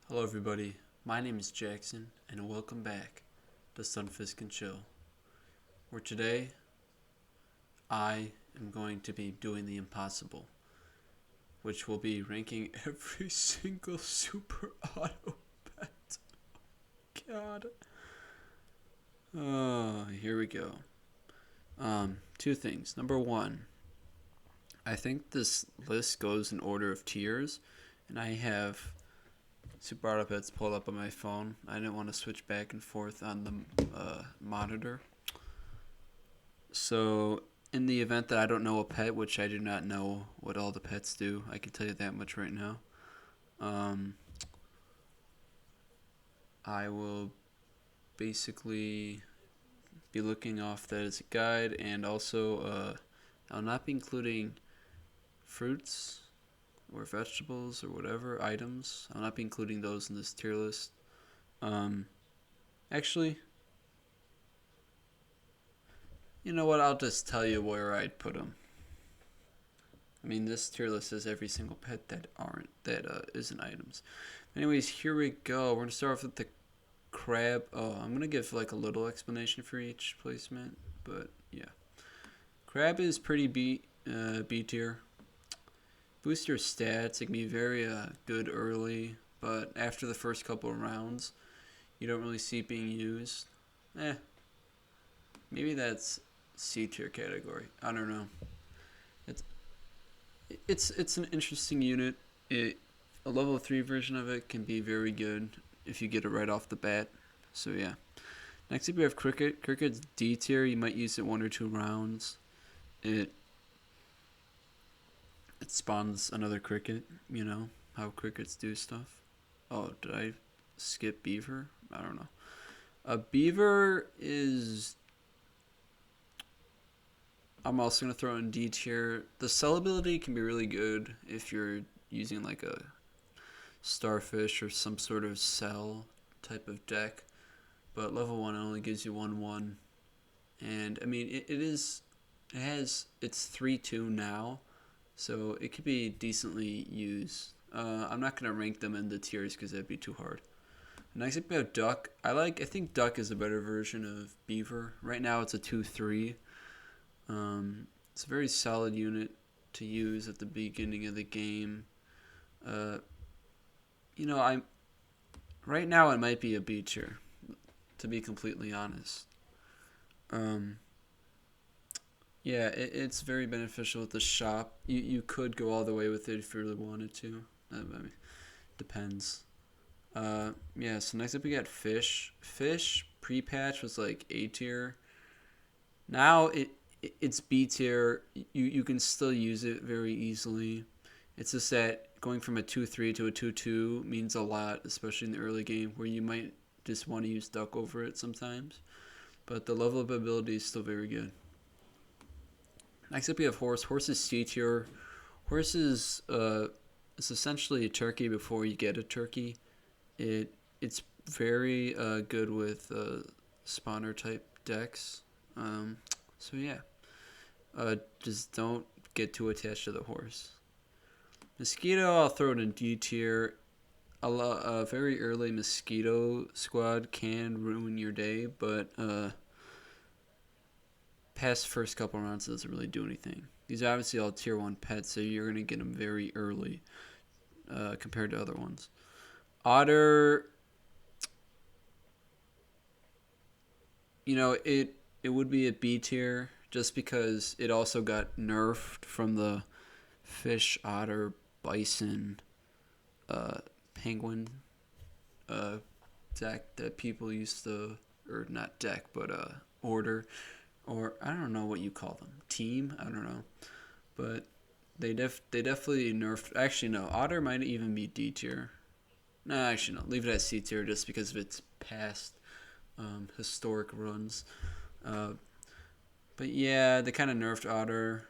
Hello everybody, my name is Jackson and welcome back to Sunfish Can Chill, where today I am going to be doing the impossible, which will be ranking every single super auto pet. God. Here we go. Two things. Number one, I think this list goes in order of tiers, and I have super auto pets pulled up on my phone. I didn't want to switch back and forth on the monitor. So, in the event that I don't know a pet, which I do not know what all the pets do, I can tell you that much right now. I will basically be looking off that as a guide, and also I'll not be including fruits or vegetables or whatever items. I'll not be including those in this tier list. Actually, you know what? I'll just tell you where I'd put them. I mean, this tier list has every single pet that isn't items. Anyways, here we go. We're gonna start off with the crab. Oh, I'm gonna give like a little explanation for each placement, but yeah, crab is pretty B tier. Boost your stats. It can be very good early, but after the first couple of rounds, you don't really see it being used. Maybe that's C tier category. I don't know. It's an interesting unit. A level 3 version of it can be very good if you get it right off the bat. So yeah. Next up we have Qriket. Qriket's D tier. You might use it 1 or 2 rounds. It spawns another Qriket. You know how Qrikets do stuff. Oh, did I skip beaver? I don't know. A beaver is... I'm also going to throw in D tier. The cell ability can be really good if you're using like a Starfish or some sort of cell type of deck. But level 1 only gives you 1/1. And I mean, it's 3/2 now. So it could be decently used. I'm not going to rank them in the tiers because that'd be too hard. Next up we have duck. I think duck is a better version of beaver. Right now it's a 2/3. It's a very solid unit to use at the beginning of the game. Right now it might be a B tier, to be completely honest. Yeah, it's very beneficial with the shop. You could go all the way with it if you really wanted to. I mean, depends. Yeah, so next up we got fish. Fish pre-patch was like A tier. Now it's B tier. You can still use it very easily. It's just that going from a 2/3 to a 2/2 means a lot, especially in the early game where you might just want to use duck over it sometimes. But the level of ability is still very good. Next up we have horse. Horse is C tier. Horse is it's essentially a turkey before you get a turkey. It's very good with spawner type decks. So yeah, just don't get too attached to the horse. Mosquito, I'll throw it in D tier. A very early mosquito squad can ruin your day, but past first couple rounds doesn't really do anything. These are obviously all tier 1 pets, so you're going to get them very early compared to other ones. Otter, it would be a B tier just because it also got nerfed from the fish, otter, bison, penguin deck that people used to, or not deck, but order. Or I don't know what you call them. Team? I don't know. But they definitely nerfed. Actually, no. Otter might even be D tier. No, actually, no. Leave it at C tier just because of its past historic runs. But yeah, they kind of nerfed Otter.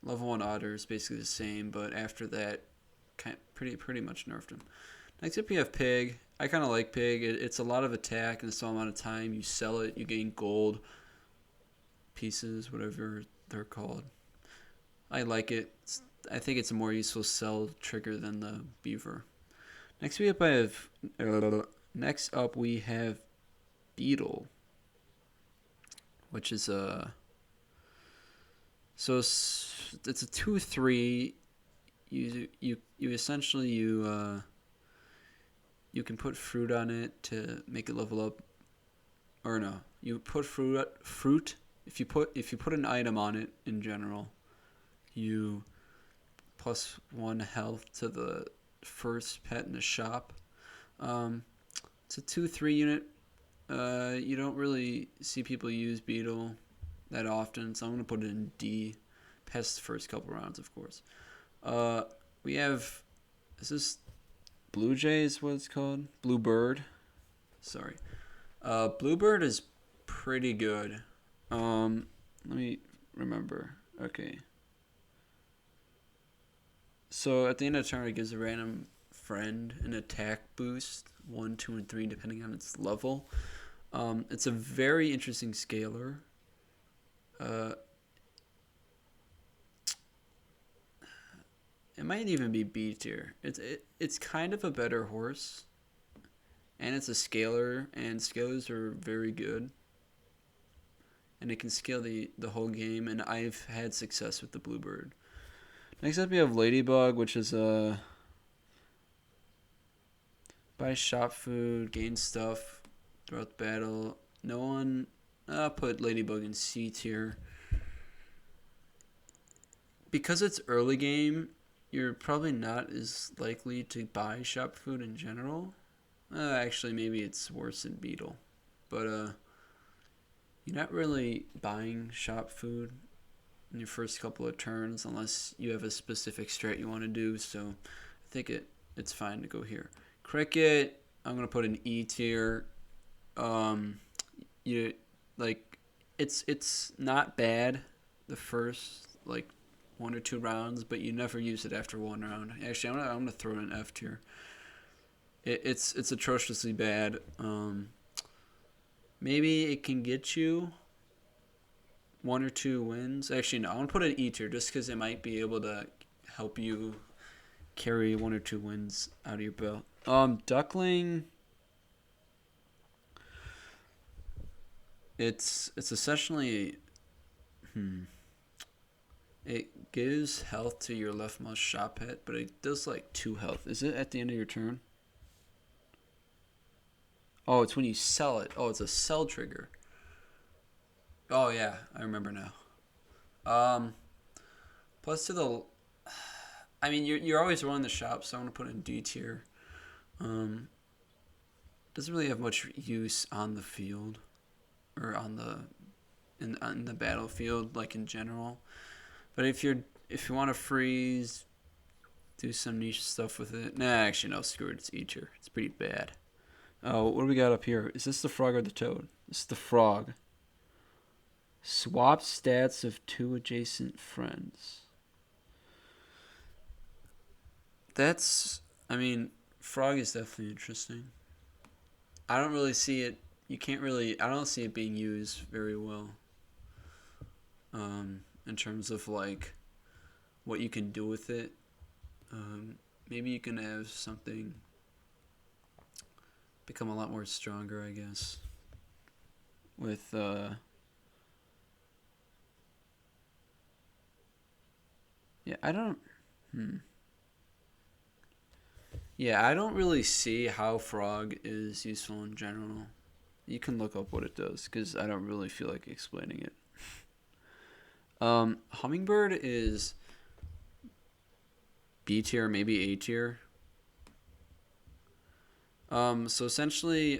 Level 1 Otter is basically the same, but after that, pretty much nerfed him. Next up, you have Pig. I kind of like Pig. It's a lot of attack in a small amount of time. You sell it, you gain gold pieces, whatever they're called. I like it. I think it's a more useful sell trigger than the beaver. Next up we have Beetle, which is it's a 2/3. You essentially you can put fruit on it to make it level up, or no, you put fruit. If you put an item on it in general, you +1 health to the first pet in the shop. Um, it's a 2/3 unit. You don't really see people use Beetle that often, so I'm gonna put it in D, past the first couple rounds, of course. Uh, we have, is this Blue Jay is what it's called? Bluebird. Sorry. Bluebird is pretty good. Let me remember. Okay. So at the end of the turn, it gives a random friend an attack boost, 1, 2, and 3, depending on its level. It's a very interesting scaler. Uh, it might even be B tier. It's kind of a better horse, and it's a scaler, and scalers are very good, and it can scale the whole game. And I've had success with the Bluebird. Next up, we have Ladybug, which is buy shop food, gain stuff throughout the battle. No one. I'll put Ladybug in C tier. Because it's early game, you're probably not as likely to buy shop food in general. Actually, maybe it's worse than Beetle. But you're not really buying shop food in your first couple of turns unless you have a specific strat you want to do. So I think it's fine to go here. Qriket, I'm gonna put an E tier. You like it's not bad the first like 1 or 2 rounds, but you never use it after 1 round. Actually, I'm gonna throw it in F tier. It's atrociously bad. Maybe it can get you 1 or 2 wins. Actually, no, I'm gonna put it in E tier just because it might be able to help you carry 1 or 2 wins out of your belt. Duckling. It's essentially, it gives health to your leftmost shop pet, but it does like 2 health. Is it at the end of your turn? Oh, it's when you sell it. Oh, it's a sell trigger. Oh yeah, I remember now. Plus to the, I mean you're always running the shop, so I'm gonna put it in D tier. Doesn't really have much use on the field, or on the battlefield, like in general. But if you want to freeze, do some niche stuff with it. Nah, actually no, screw it. It's E tier. It's pretty bad. Oh, what do we got up here? Is this the frog or the toad? This is the frog. Swap stats of 2 adjacent friends. I mean, frog is definitely interesting. I don't really see it. I don't see it being used very well. In terms of like what you can do with it. Maybe you can have something become a lot more stronger, I guess. With yeah, I don't. Yeah, I don't really see how frog is useful in general. You can look up what it does because I don't really feel like explaining it. Hummingbird is B tier, maybe A tier. So essentially,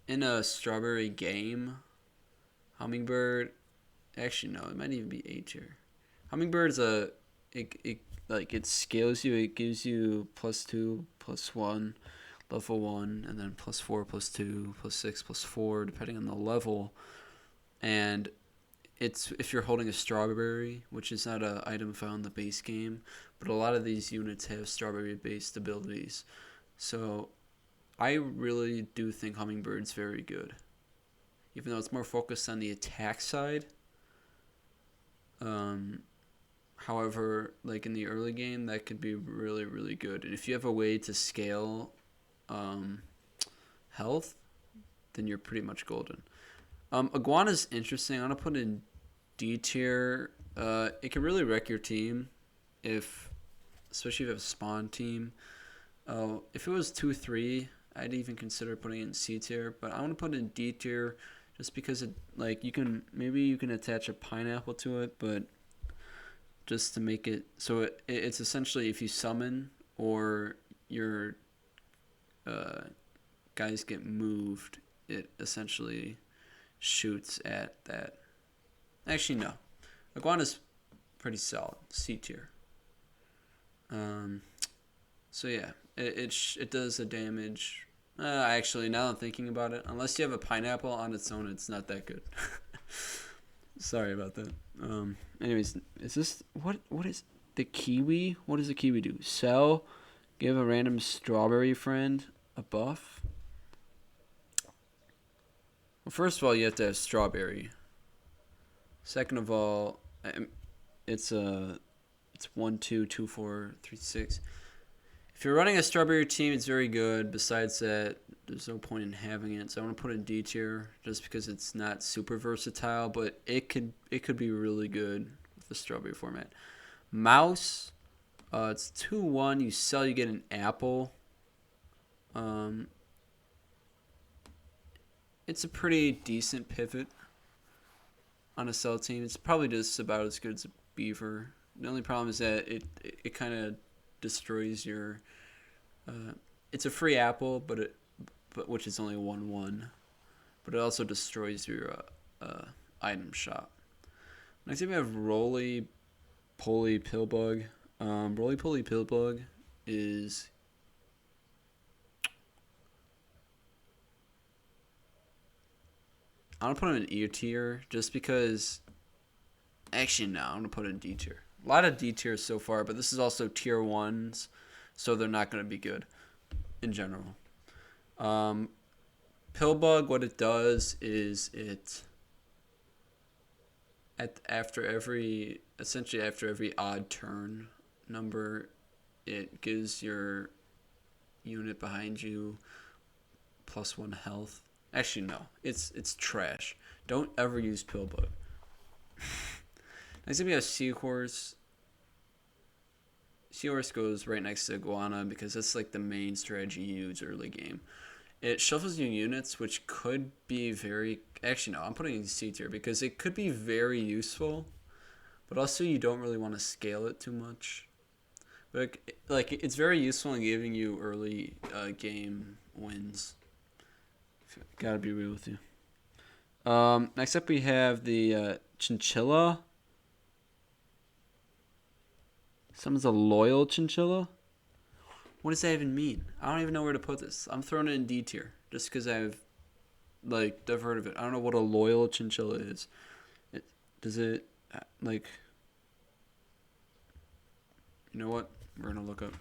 in a strawberry game, Hummingbird. Actually, no, it might even be A tier. Hummingbird's it scales you. It gives you +2, +1, level 1, and then +4, +2, +6, +4, depending on the level. And it's if you're holding a strawberry, which is not an item found in the base game, but a lot of these units have strawberry-based abilities. So I really do think Hummingbird's very good. Even though it's more focused on the attack side, However, like in the early game, that could be really, really good. And if you have a way to scale um, health, then you're pretty much golden. Iguana's interesting. I'm gonna put in D tier. It can really wreck your team, if especially if you have a spawn team. If it was 2-3, I'd even consider putting it in C tier. But I want to put it in D tier, just because it like you can attach a pineapple to it, but just to make it so it's essentially if you summon or your uh, guys get moved, it essentially shoots at that. Actually, no. Iguana's pretty solid. C tier. Um, so yeah, it does the damage. Actually, now I'm thinking about it, unless you have a pineapple on its own, it's not that good. Sorry about that. Anyways, is this what is the kiwi? What does the kiwi do? Sell, give a random strawberry friend a buff. Well, first of all, you have to have strawberry. Second of all, it's 1, 2, 2, 4, 3, 6. If you're running a strawberry team, it's very good. Besides that, there's no point in having it. So I want to put it in D tier just because it's not super versatile, but it could be really good with the strawberry format. Mouse, it's 2-1. You sell, you get an apple. It's a pretty decent pivot on a cell team. It's probably just about as good as a beaver. The only problem is that it kind of destroys your. It's a free apple, but which is only 1-1, but it also destroys your item shop. Next thing we have Roly Poly Pillbug. Roly Poly Pillbug is. I'm going to put him in E tier just because. Actually, no, I'm going to put it in D tier. A lot of D tiers so far, but this is also tier 1s, so they're not going to be good in general. Pillbug, what it does is after every odd turn number, it gives your unit behind you +1 health. Actually, no, it's trash. Don't ever use Pillbug. Next, we have Seahorse. Seahorse goes right next to Iguana because that's like the main strategy you use early game. It shuffles your units, which could be very. Actually, no, I'm putting it in C tier because it could be very useful, but also you don't really want to scale it too much. But like it's very useful in giving you early game wins. Gotta be real with you. Next up, we have the Chinchilla. Someone's a loyal chinchilla? What does that even mean? I don't even know where to put this. I'm throwing it in D tier just because I've heard of it. I don't know what a loyal chinchilla is. Does it, like... You know what? We're going to look up.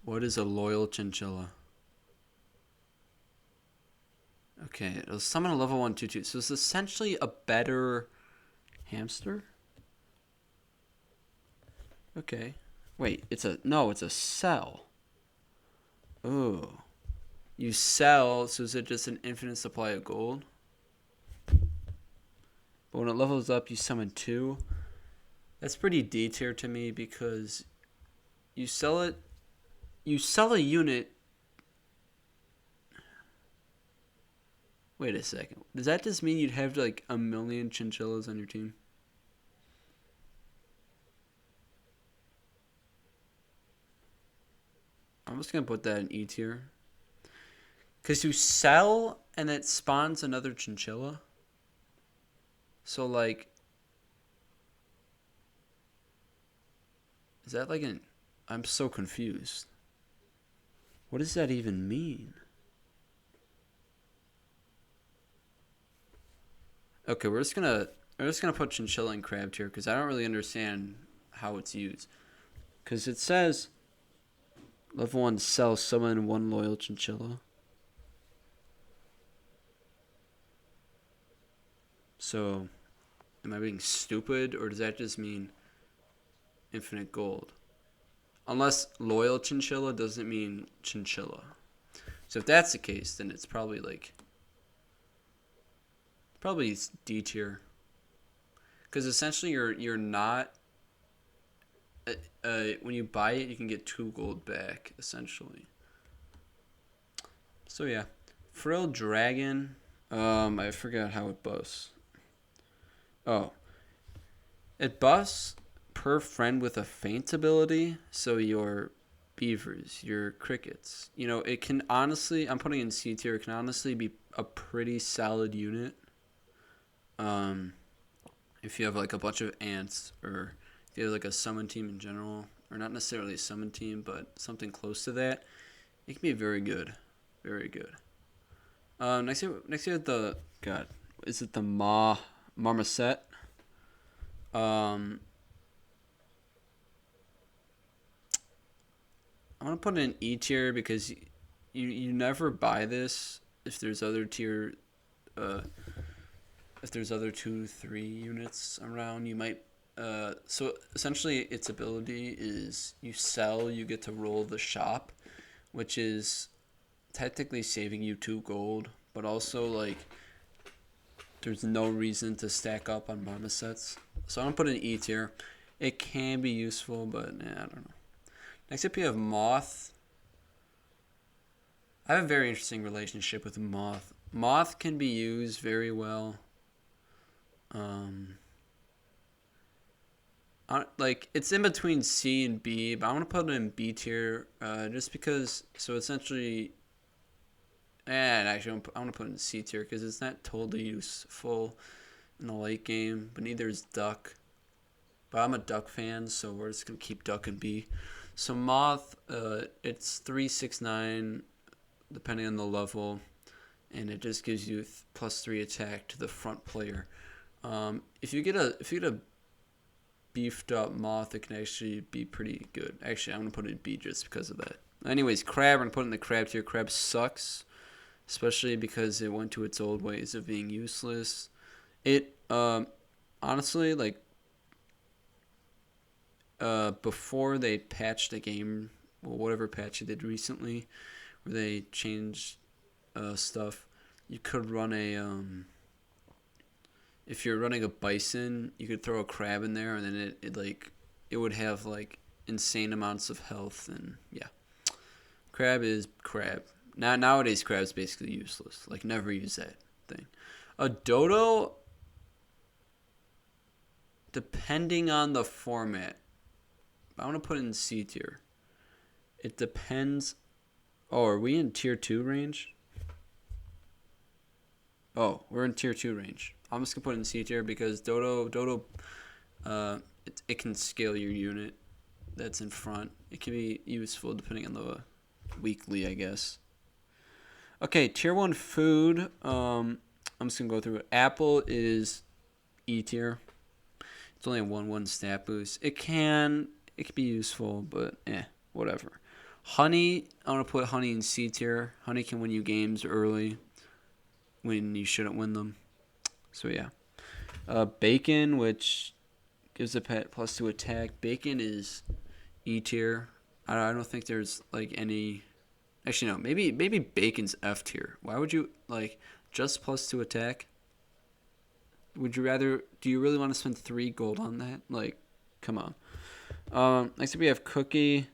What is a loyal chinchilla? Okay, it'll summon a level 1 2/2. So it's essentially a better hamster? Okay. Wait, it's a cell. Oh. You sell, so is it just an infinite supply of gold? But when it levels up, you summon 2. That's pretty D tier to me because you sell a unit. Wait a second. Does that just mean you'd have like 1,000,000 chinchillas on your team? I'm just going to put that in E tier. Because you sell and it spawns another chinchilla. So like... Is that like an... I'm so confused. What does that even mean? Okay, we're just gonna put chinchilla and crab tier because I don't really understand how it's used. Because it says level 1 sell summon 1 loyal chinchilla. So, am I being stupid, or does that just mean infinite gold? Unless loyal chinchilla doesn't mean chinchilla. So if that's the case, then it's probably D tier. Because essentially you're not when you buy it, you can get 2 gold back essentially. So yeah, Frilled Dragon. I forgot how it buffs. Oh, it buffs per friend with a faint ability. So your beavers, your crickets. It can honestly, I'm putting in C tier. It can honestly be a pretty solid unit. If you have like a bunch of ants, or if you have like a summon team in general, or not necessarily a summon team, but something close to that, it can be very good, very good. Next year the God, is it the Marmoset? Um, I want to put it in E tier because you never buy this if there's other tier, if there's other 2-3 units around. You might. So essentially, its ability is you sell, you get to roll the shop, which is technically saving you 2 gold, but also like there's no reason to stack up on marmosets. So I'm gonna put it in E tier. It can be useful, but I don't know. Next up, you have Moth. I have a very interesting relationship with Moth. Moth can be used very well. Like it's in between C and B, but I want to put it in B tier, just because. So essentially, and actually, I want to put it in C tier because it's not totally useful in the late game, but neither is Duck. But I'm a Duck fan, so we're just gonna keep Duck and B. So Moth, it's 369, depending on the level, and it just gives you +3 attack to the front player. If you get a beefed up Moth, it can actually be pretty good. Actually, I'm gonna put it in B just because of that. Anyways, Crab, I'm gonna put it in the Crab tier. Crab sucks, especially because it went to its old ways of being useless. It honestly, like, before they patched the game, well, whatever patch they did recently, where they changed stuff, you could run if you're running a bison, you could throw a crab in there, and then it would have like insane amounts of health, and yeah, crab is crab. Nowadays, crab's basically useless. Like, never use that thing. A dodo, depending on the format, I want to put it in C tier. It depends. Oh, are we in tier 2 range? Oh, we're in tier 2 range. I'm just gonna put it in C tier because Dodo, it can scale your unit that's in front. It can be useful depending on the weekly, I guess. Okay, tier 1 food. I'm just gonna go through it. Apple is E tier. It's only a 1/1 stat boost. It can be useful, but whatever. Honey, I want to put honey in C tier. Honey can win you games early when you shouldn't win them. So yeah. Bacon, which gives a pet +2 attack. Bacon is E tier. I don't think there's like any. Actually, no. Maybe bacon's F tier. Why would you like just +2 attack? Would you rather? Do you really want to spend 3 gold on that? Like, come on. Next up we have Cookie.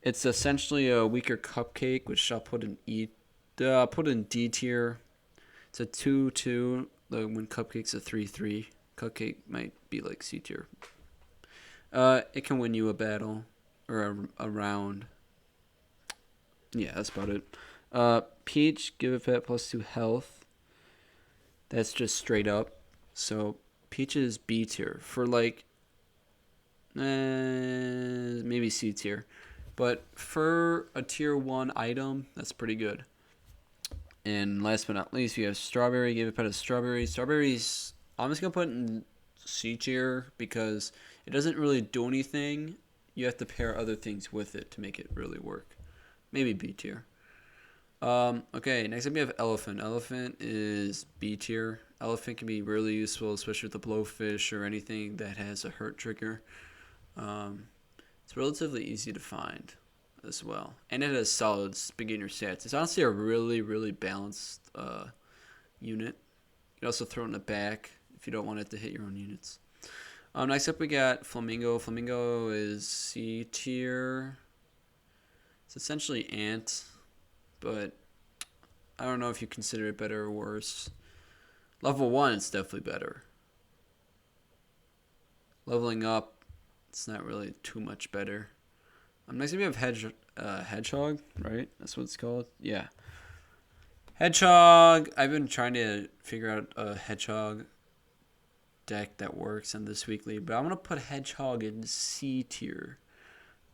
It's essentially a weaker cupcake, which I'll put in I'll put in D tier. It's a 2/2. When Cupcake's a 3/3, Cupcake might be like C tier. It can win you a battle or a round. Yeah, that's about it. Peach, give a pet +2 health. That's just straight up. So Peach is B tier for like maybe C tier, but for a tier 1 item, that's pretty good. And last but not least, we have Strawberry. Give a pet a Strawberry. Strawberries, I'm just going to put in C tier because it doesn't really do anything. You have to pair other things with it to make it really work. Maybe B tier. Okay, next up we have elephant. Elephant is B tier. Elephant can be really useful, especially with the blowfish or anything that has a hurt trigger. It's relatively easy to find as well, and it has solid beginner stats. It's honestly a really, really balanced unit. You can also throw it in the back if you don't want it to hit your own units. Next up we got Flamingo. Flamingo is C tier. It's essentially ant, but I don't know if you consider it better or worse. Level 1, it's definitely better. Leveling up, it's not really too much better. Next we have Hedgehog, right? That's what it's called? Yeah. Hedgehog, I've been trying to figure out a Hedgehog deck that works in this weekly, but I'm going to put Hedgehog in C tier.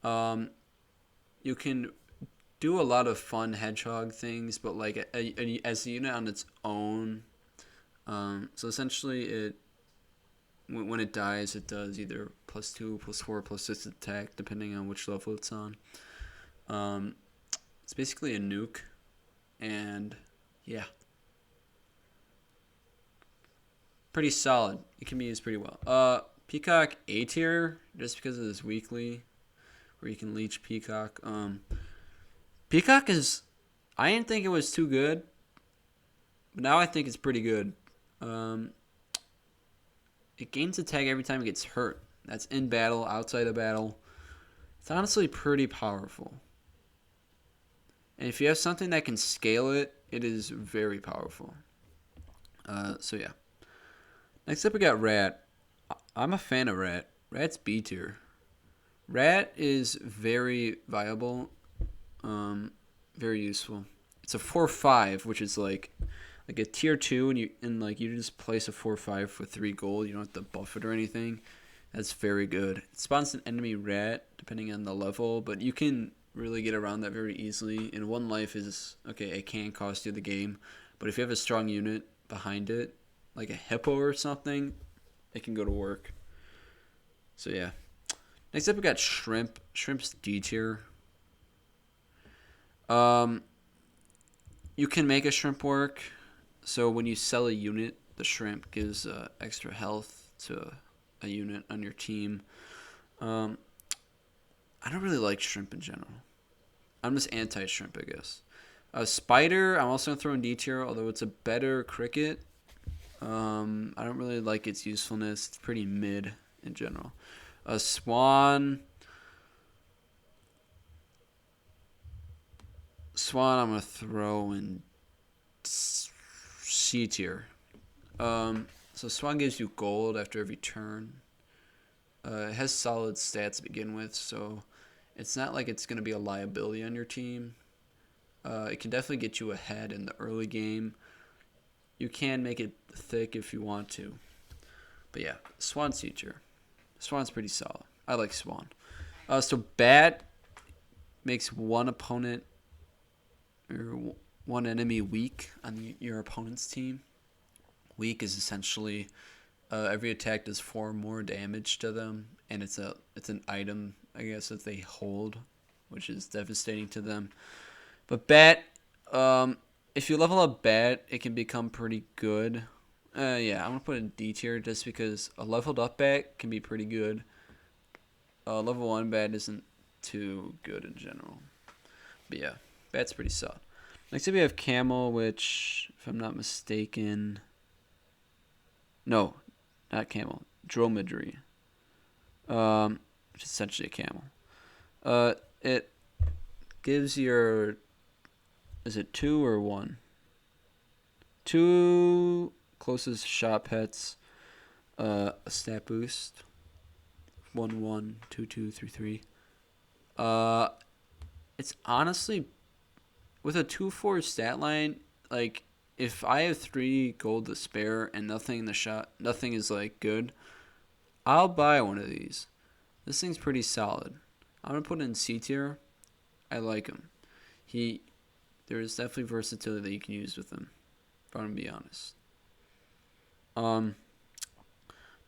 You can do a lot of fun Hedgehog things, but like as a unit on its own, so essentially when it dies, it does either +2, +4, +6 attack, depending on which level it's on. It's basically a nuke, and yeah, pretty solid. It can be used pretty well. Peacock A tier, just because of this weekly, where you can leech Peacock. Peacock is, I didn't think it was too good, but now I think it's pretty good. It gains attack every time it gets hurt. That's in battle, outside of battle. It's honestly pretty powerful. And if you have something that can scale it, it is very powerful. So yeah. Next up we got Rat. I'm a fan of Rat. Rat's B tier. Rat is very viable. Very useful. It's a 4/5, which is like a tier 2, and you just place a 4/5 for 3 gold. You don't have to buff it or anything. That's very good. It spawns an enemy rat depending on the level, but you can really get around that very easily. And 1 life is okay. It can cost you the game, but if you have a strong unit behind it, like a hippo or something, it can go to work. So yeah. Next up we got Shrimp. Shrimp's D tier. You can make a shrimp work. So when you sell a unit, the shrimp gives extra health to a unit on your team. I don't really like shrimp in general. I'm just anti-shrimp, I guess. Spider, I'm also going to throw in D tier, although it's a better Qriket. I don't really like its usefulness. It's pretty mid in general. Swan, I'm going to throw in C tier. So Swan gives you gold after every turn. It has solid stats to begin with, so it's not like it's going to be a liability on your team. It can definitely get you ahead in the early game. You can make it thick if you want to. But yeah, Swan C tier. Swan's pretty solid. I like Swan. So Bat makes one opponent or one enemy weak on your opponent's team. Weak is essentially every attack does 4 more damage to them, and it's an item, I guess, that they hold, which is devastating to them. But Bat, if you level up Bat, it can become pretty good. Yeah, I'm gonna put it in D tier just because a leveled up Bat can be pretty good. Level 1 Bat isn't too good in general. But yeah, Bat's pretty solid. Next up we have Camel, which, if I'm not mistaken, no, not camel, dromedary, which is essentially a camel. It gives your, is it 2 or 1? 2 closest shot pets, a stat boost, 1/1, 2/2, 3/3. It's honestly, with a 2/4 stat line, like, if I have 3 gold to spare and nothing is like good, I'll buy one of these. This thing's pretty solid. I'm gonna put it in C tier. I like him. There's definitely versatility that you can use with him, if I'm gonna be honest.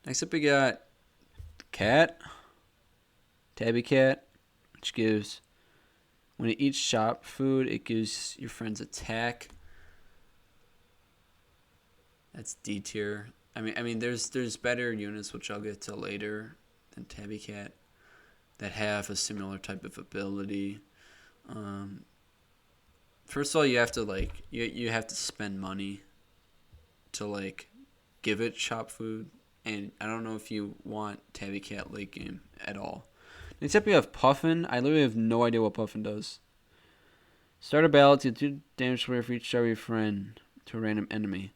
Next up we got Cat, Tabby Cat, which gives When it eats shop food, it gives your friends attack. That's D tier. I mean, there's better units which I'll get to later than Tabby Cat that have a similar type of ability. Um, First of all, you have to you have to spend money to give it shop food, and I don't know if you want Tabby Cat late game at all. Except you have Puffin. I literally have no idea what Puffin does. Start a battle to 2 damage for each strawberry friend to a random enemy.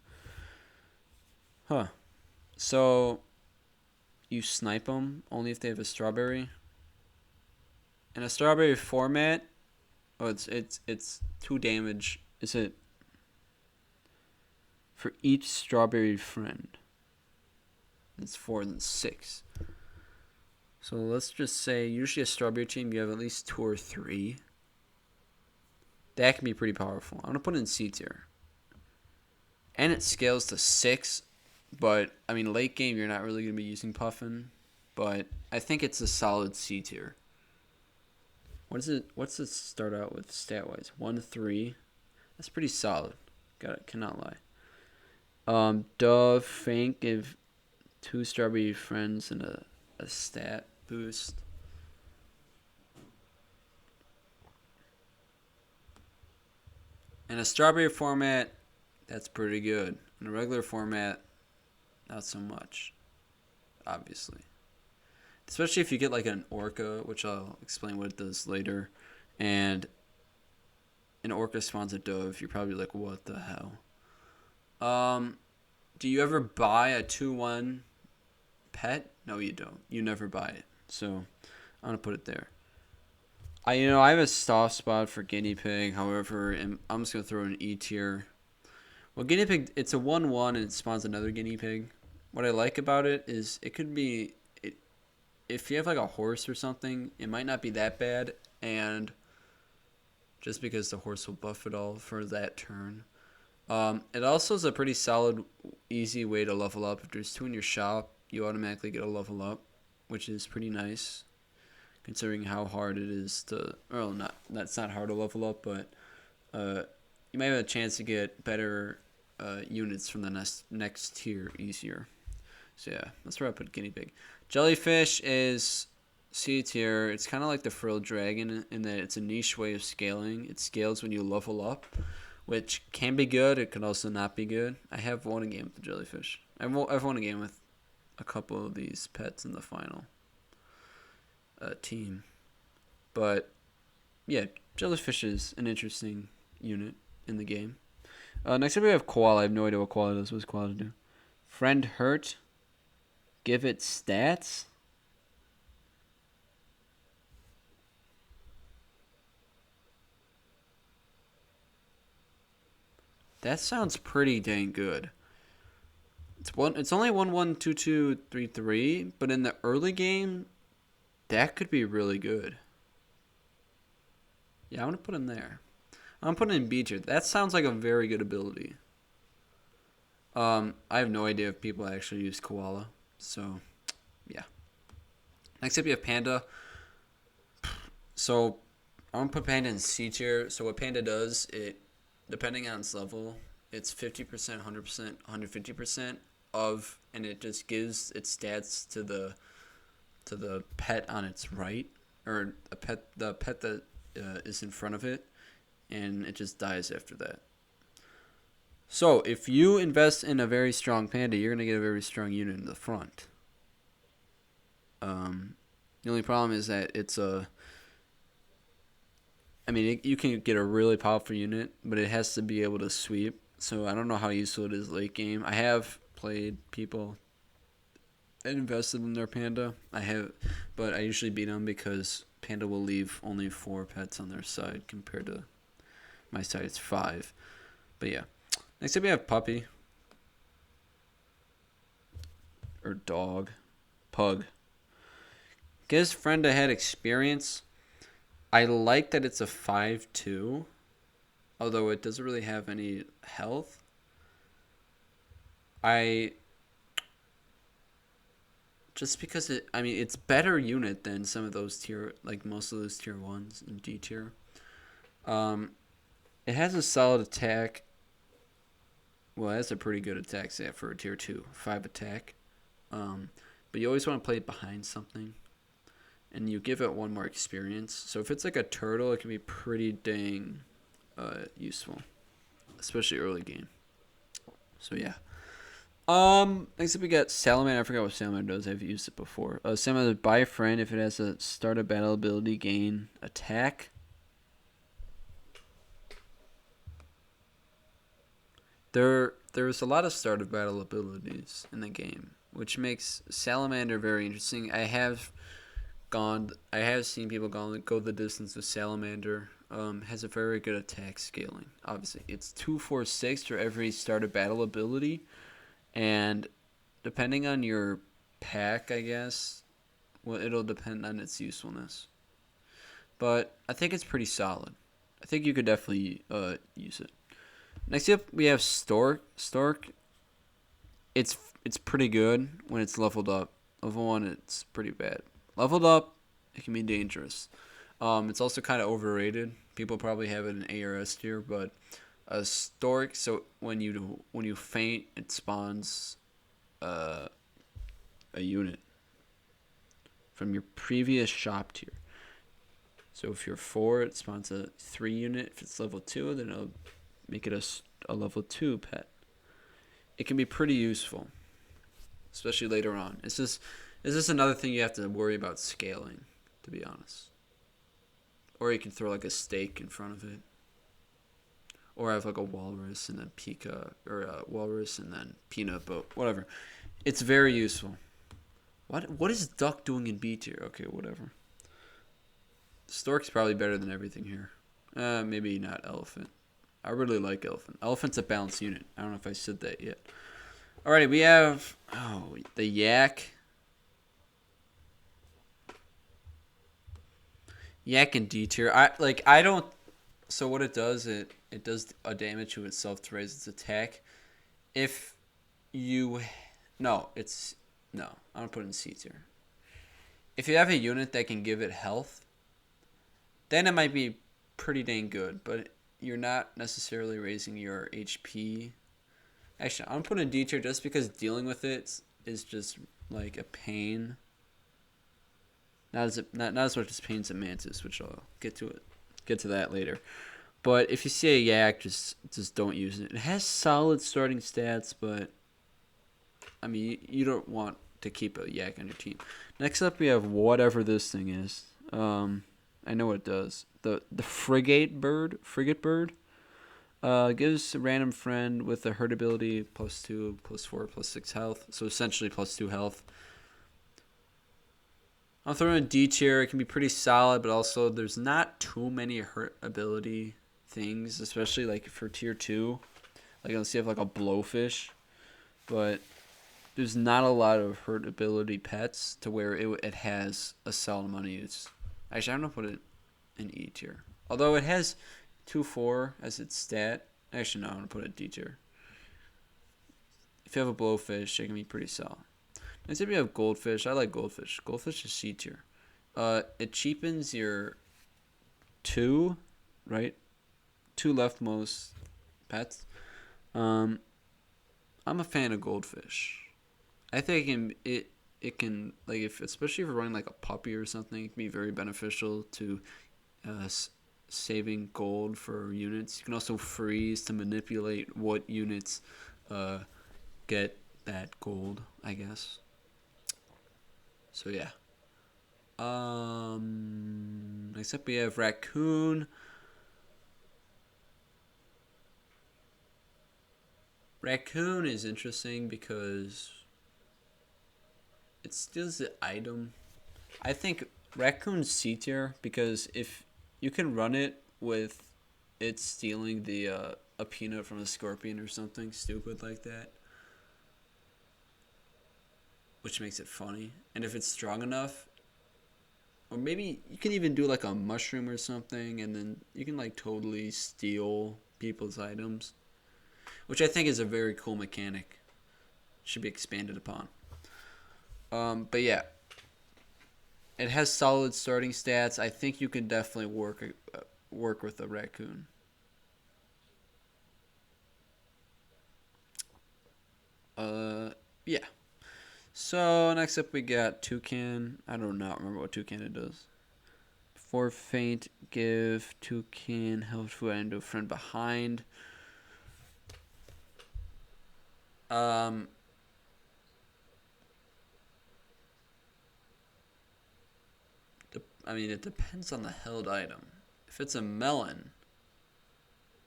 Huh. So you snipe them only if they have a strawberry. In a strawberry format, it's 2 damage. Is it for each strawberry friend? It's 4 and 6. So let's just say usually a strawberry team you have at least 2 or 3. That can be pretty powerful. I'm gonna put it in C tier. And it scales to 6, but I mean late game you're not really gonna be using Puffin, but I think it's a solid C tier. What's it start out with stat wise? 1-3. That's pretty solid. Cannot lie. Dove, Fank give 2 strawberry friends and a stat boost. In a strawberry format, that's pretty good. In a regular format, not so much. Obviously. Especially if you get an orca, which I'll explain what it does later, and an orca spawns a dove, you're probably like, what the hell? Do you ever buy a 2-1 pet? No, you don't. You never buy it. So I'm gonna put it there. I have a soft spot for guinea pig. However, I'm just gonna throw an E tier. Well, guinea pig, it's a 1-1 and it spawns another guinea pig. What I like about it is it could be if you have a horse or something, it might not be that bad, and just because the horse will buff it all for that turn. It also is a pretty solid, easy way to level up. If there's 2 in your shop, you automatically get a level up, which is pretty nice, considering how hard it is to. Well, that's not hard to level up, but you might have a chance to get better units from the next tier easier. So yeah, that's where I put guinea pig. Jellyfish is C tier. It's kind of like the Frilled Dragon in that it's a niche way of scaling. It scales when you level up, which can be good. It can also not be good. I have won a game with the jellyfish. I've won a game with a couple of these pets in the final team. But yeah, jellyfish is an interesting unit in the game. Next up we have Koala. I have no idea what Koala does. What does Koala do? Friend hurt. Give it stats. That sounds pretty dang good. It's only 1-1-2-2-3-3, but in the early game, that could be really good. Yeah, I'm gonna put him there. I'm putting in B tier. That sounds like a very good ability. I have no idea if people actually use Koala, so yeah. Next up, you have Panda. So I'm gonna put Panda in C tier. So what Panda does, depending on its level, it's 50%, 100%, 150% of, and it just gives its stats to the pet on its right, or the pet that is in front of it, and it just dies after that. So if you invest in a very strong Panda, you're gonna get a very strong unit in the front. The only problem is that you can get a really powerful unit, but it has to be able to sweep. So I don't know how useful it is late game. I have played people that invested in their Panda. But I usually beat them because Panda will leave only 4 pets on their side compared to my side. It's 5. But yeah. Next up we have Puppy. Or Dog. Pug. Gives friend ahead experience. I like that it's a 5-2, although it doesn't really have any health. Just because it's better unit than some of those most of those tier 1s and D tier. Um, it has a solid attack. Well, that's a pretty good attack stat for a tier 2. 5 attack. Um, but you always want to play it behind something. And you give it one more experience. So if it's like a turtle, it can be pretty dang useful. Especially early game. So yeah. Next up we got Salamander. I forgot what Salamander does. I've used it before. Salamander, buy a friend if it has a start a battle ability, gain attack. There's a lot of start of battle abilities in the game, which makes Salamander very interesting. I have seen people go the distance with Salamander. Has a very good attack scaling. Obviously, it's 2, 4, 6 for every start of battle ability. And depending on your pack, I guess, well, it'll depend on its usefulness. But I think it's pretty solid. I think you could definitely use it. Next up, we have Stork. Stork, it's pretty good when it's leveled up. Level 1, it's pretty bad. Leveled up, it can be dangerous. It's also kind of overrated. People probably have it in ARS tier, but a Stork, so when you faint, it spawns a unit from your previous shop tier. So if you're 4, it spawns a 3 unit. If it's level 2, then it'll make it a level 2 pet. It can be pretty useful, especially later on. It's just another thing you have to worry about scaling, to be honest. Or you can throw like a stake in front of it. Or have like a walrus and then Peacock, or a walrus and then peanut boat, whatever. It's very useful. What is duck doing in B tier? Okay, whatever. Stork's probably better than everything here. Maybe not elephant. I really like elephant. Elephant's a balanced unit. I don't know if I said that yet. Alrighty, we have the yak. Yak in D tier. I don't. So what it does, it does a damage to itself to raise its attack. If you, no, I'm gonna put it in C tier. If you have a unit that can give it health, then it might be pretty dang good. But you're not necessarily raising your HP. Actually, I'm gonna put it in D tier just because dealing with it is just like a pain. Not as much as pain as a mantis, which I'll get to that later. But if you see a yak, just don't use it. It has solid starting stats, but I mean you don't want to keep a yak on your team. Next up, we have whatever this thing is. I know what it does. The Frigate Bird. Gives a random friend with a hurt ability +2, +4, +6 health. So essentially +2 health. I'll throw in D tier. It can be pretty solid, but also there's not too many hurt ability things, especially like for tier 2. Like let's see if like a Blowfish, but there's not a lot of hurt ability pets to where it has a solid amount of use. Actually, I'm gonna put it in E tier. Although it has 2-4 as its stat. Actually, no, I'm gonna put it in D tier. If you have a Blowfish, it can be pretty solid. Next up, we have Goldfish. I like Goldfish. Goldfish is C tier. It cheapens your 2 leftmost pets. I'm a fan of Goldfish. I think it can like especially if you're running like a puppy or something, it can be very beneficial to saving gold for units. You can also freeze to manipulate what units get that gold, I guess. So yeah. Next up we have Raccoon. Raccoon is interesting because it steals the item. I think Raccoon's C tier because if you can run it with it stealing the a peanut from a scorpion or something stupid like that, which makes it funny. And if it's strong enough, or maybe you can even do like a mushroom or something, and then you can like totally steal people's items, which I think is a very cool mechanic. Should be expanded upon. But yeah, it has solid starting stats. I think you can definitely work work with a raccoon. Yeah. So next up we got Toucan. I do not remember what Toucan it does. Before faint, give Toucan help food item to a friend behind. Um, I mean, it depends on the held item. If it's a melon,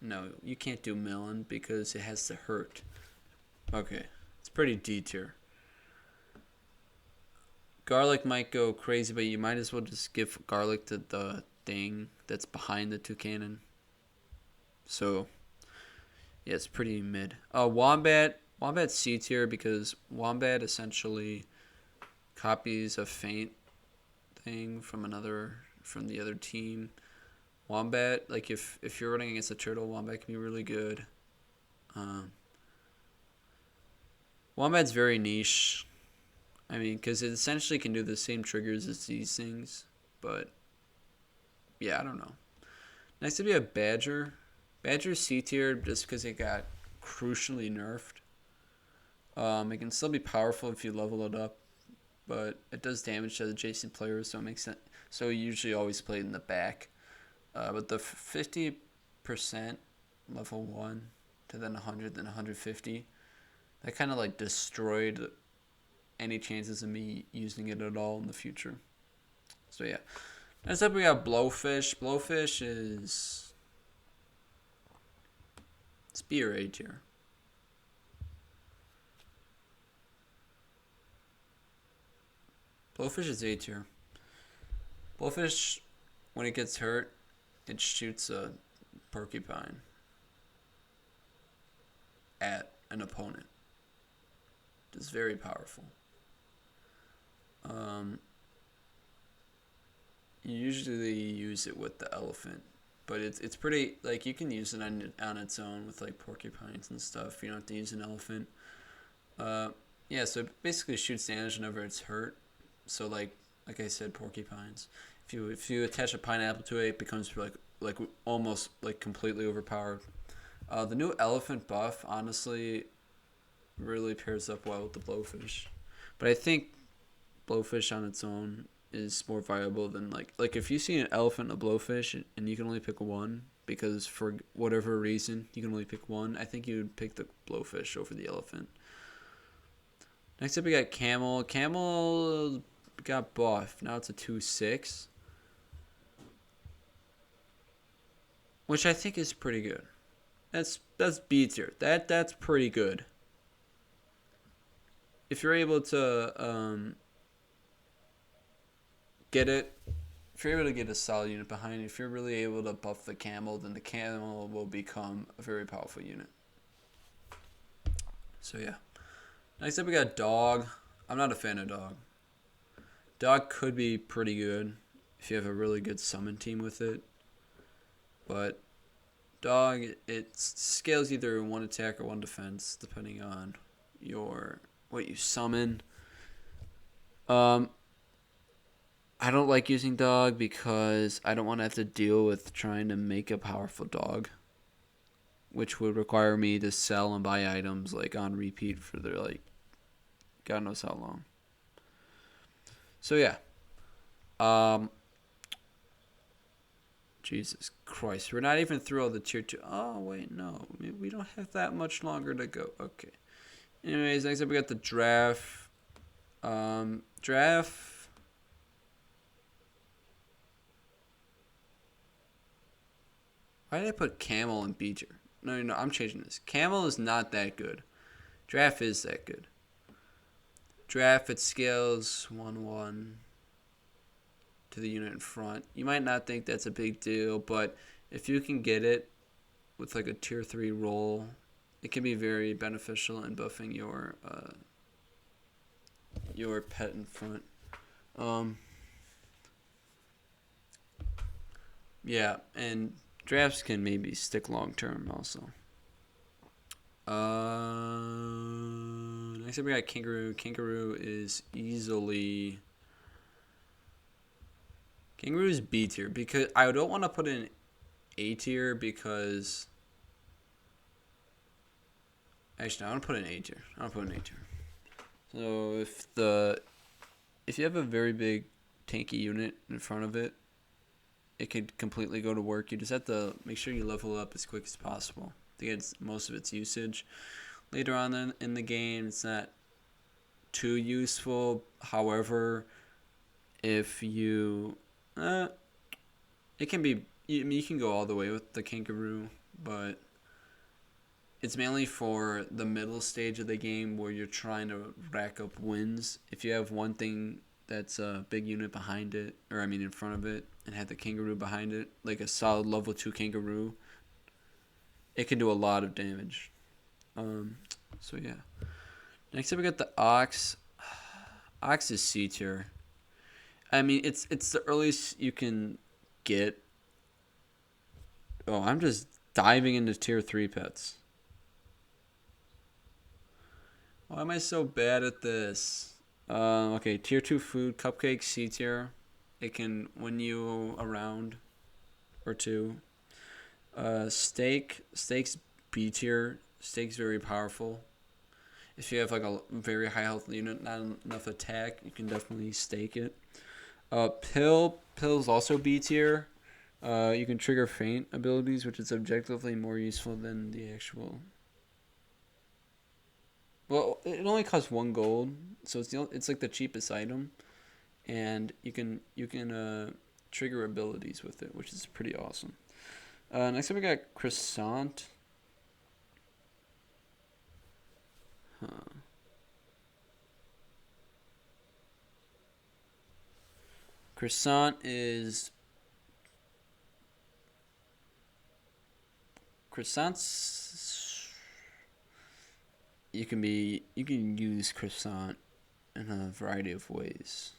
no, you can't do melon because it has to hurt. Okay, it's pretty D tier. Garlic might go crazy, but you might as well just give garlic to the thing that's behind the toucan. So, yeah, it's pretty mid. Wombat. Wombat's C tier because Wombat essentially copies a faint thing from the other team. Wombat, like if you're running against a turtle, Wombat can be really good. Wombat's very niche. I mean, because it essentially can do the same triggers as these things, but yeah, I don't know. Next up, we have Badger. Badger's C tier just because it got crucially nerfed. It can still be powerful if you level it up, but it does damage to adjacent players, so it makes sense. So you usually always play it in the back. But the 50% level 1 to then 100, then 150, that kind of like destroyed any chances of me using it at all in the future. So yeah. Next up we got Blowfish. Blowfish is... it's B or A tier. Blowfish is A tier. Blowfish, when it gets hurt, it shoots a porcupine at an opponent. It's very powerful. You usually use it with the elephant, but it's pretty, like, you can use it on its own with like porcupines and stuff. You don't have to use an elephant. Yeah, so it basically shoots damage whenever it's hurt. So like I said, porcupines. If you attach a pineapple to it, it becomes like almost like completely overpowered. The new elephant buff honestly really pairs up well with the Blowfish, but I think Blowfish on its own is more viable than like if you see an elephant and a Blowfish and you can only pick one because for whatever reason you can only pick one, I think you would pick the Blowfish over the elephant. Next up we got Camel. Camel got buffed. Now it's a 2/6, which I think is pretty good. That's B tier. That's pretty good. If you're able to get it, if you're able to get a solid unit behind it, if you're really able to buff the Camel, then the Camel will become a very powerful unit. So yeah. Next up we got Dog. I'm not a fan of Dog. Dog could be pretty good if you have a really good summon team with it. But Dog, it scales either one attack or one defense, depending on what you summon. I don't like using Dog because I don't want to have to deal with trying to make a powerful dog, which would require me to sell and buy items like on repeat for their like God knows how long. So yeah. Jesus Christ. We're not even through all the tier 2. Oh, wait, no. We don't have that much longer to go. Okay. Anyways, next up we got the Giraffe. Giraffe. Why did I put Camel and B tier? No, I'm changing this. Camel is not that good. Giraffe is that good. Giraffe, it scales 1/1 to the unit in front. You might not think that's a big deal, but if you can get it with like a tier 3 roll, it can be very beneficial in buffing your pet in front. Yeah, and Drafts can maybe stick long term also. Next up we got Kangaroo. Kangaroo is Kangaroo's B tier because I don't want to put in A tier because actually, no, I don't put it in A tier. I don't put it in A tier. So if you have a very big tanky unit in front of it, it could completely go to work. You just have to make sure you level up as quick as possible to get most of its usage. Later on in the game, it's not too useful. However, if you it can be you can go all the way with the Kangaroo, but it's mainly for the middle stage of the game where you're trying to rack up wins. If you have one thing that's a big unit behind it, or I mean in front of it, and have the Kangaroo behind it, like a solid level 2 Kangaroo, it can do a lot of damage. So yeah. Next up we got the Ox. Ox is C tier. I mean, it's the earliest you can get. Oh, I'm just diving into tier 3 pets. Why am I so bad at this? Okay, tier 2 food, Cupcake, C tier. It can win you a round or two. Steak's B tier. Steak's very powerful. If you have like a very high health unit, not enough attack, you can definitely stake it. Pill's also B tier. You can trigger feint abilities, which is objectively more useful than the actual. Well, it only costs 1 gold, so it's like the cheapest item, and you can trigger abilities with it, which is pretty awesome. Next up we got Croissant. Croissant's you can use croissant in a variety of ways.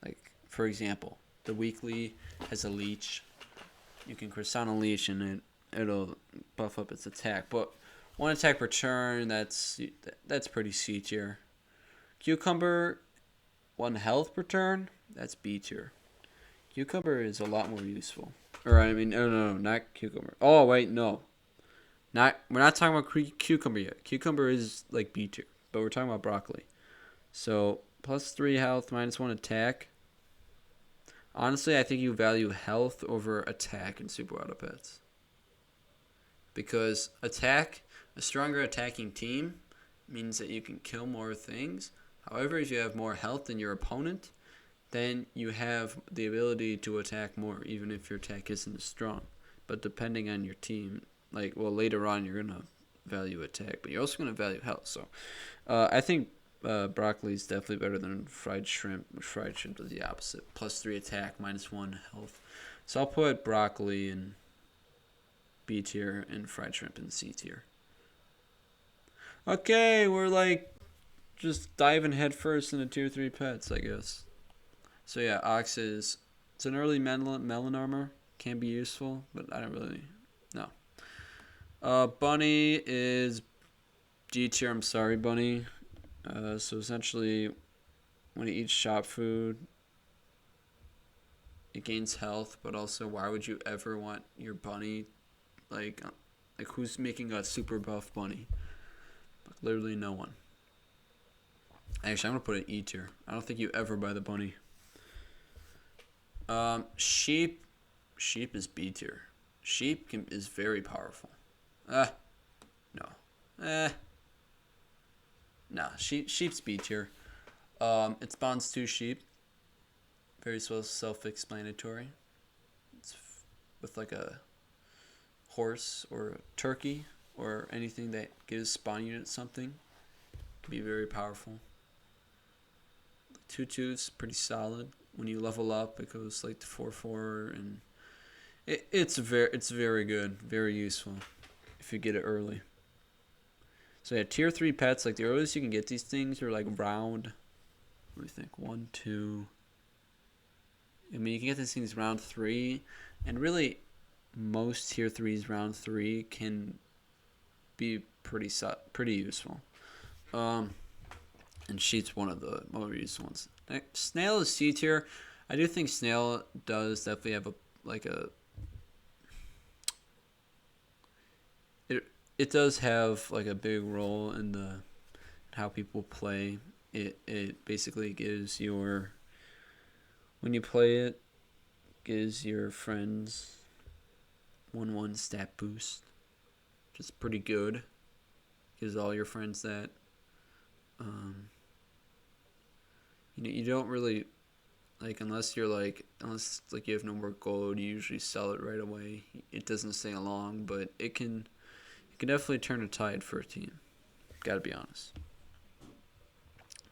Like for example, the weekly has a leech. You can croissant a leech and it'll buff up its attack. But 1 attack per turn, that's pretty C tier. Cucumber, 1 health per turn, that's B tier. Cucumber is a lot more useful. Or I mean, no, not cucumber. Oh wait, no. We're not talking about cucumber yet. Cucumber is like B tier, but we're talking about broccoli. So plus 3 health, minus 1 attack. Honestly, I think you value health over attack in Super Auto Pets. Because a stronger attacking team means that you can kill more things. However, if you have more health than your opponent, then you have the ability to attack more, even if your attack isn't as strong. But depending on your team, later on you're going to value attack, but you're also going to value health. So I think broccoli is definitely better than fried shrimp. Fried shrimp is the opposite. Plus 3 attack, minus 1 health. So I'll put broccoli in B tier and fried shrimp in C tier. Okay, we're just diving headfirst into tier 3 pets, I guess. So yeah, Ox it's an early melon armor. Can be useful, but I don't really know. Bunny is G tier. I'm sorry, Bunny. So essentially, when it eats shop food, it gains health, but also why would you ever want your bunny, like who's making a super buff bunny? Literally no one. Actually, I'm gonna put it E tier. I don't think you ever buy the bunny. Sheep is B tier. Sheep is very powerful. No. Nah, sheep's B tier. It spawns 2 sheep. Very self-explanatory. It's with like a horse or a turkey or anything that gives spawn unit something. Can be very powerful. 2/2's pretty solid. When you level up, it goes like to 4/4, and it's very good, very useful if you get it early. So yeah, tier 3 pets, like the earliest you can get these things are like round. What do you think? 1, 2. I mean, you can get these things round 3, and really, most tier 3s round 3 can be pretty useful. And sheep's one of the more useful ones. Snail is C tier. I do think Snail does definitely have a it does have like a big role in the how people play. It basically gives your when you play it gives your friends 1/1 stat boost, which is pretty good. Gives all your friends that. You don't really like unless you have no more gold, you usually sell it right away. It doesn't stay long, but it can definitely turn a tide for a team. Gotta be honest.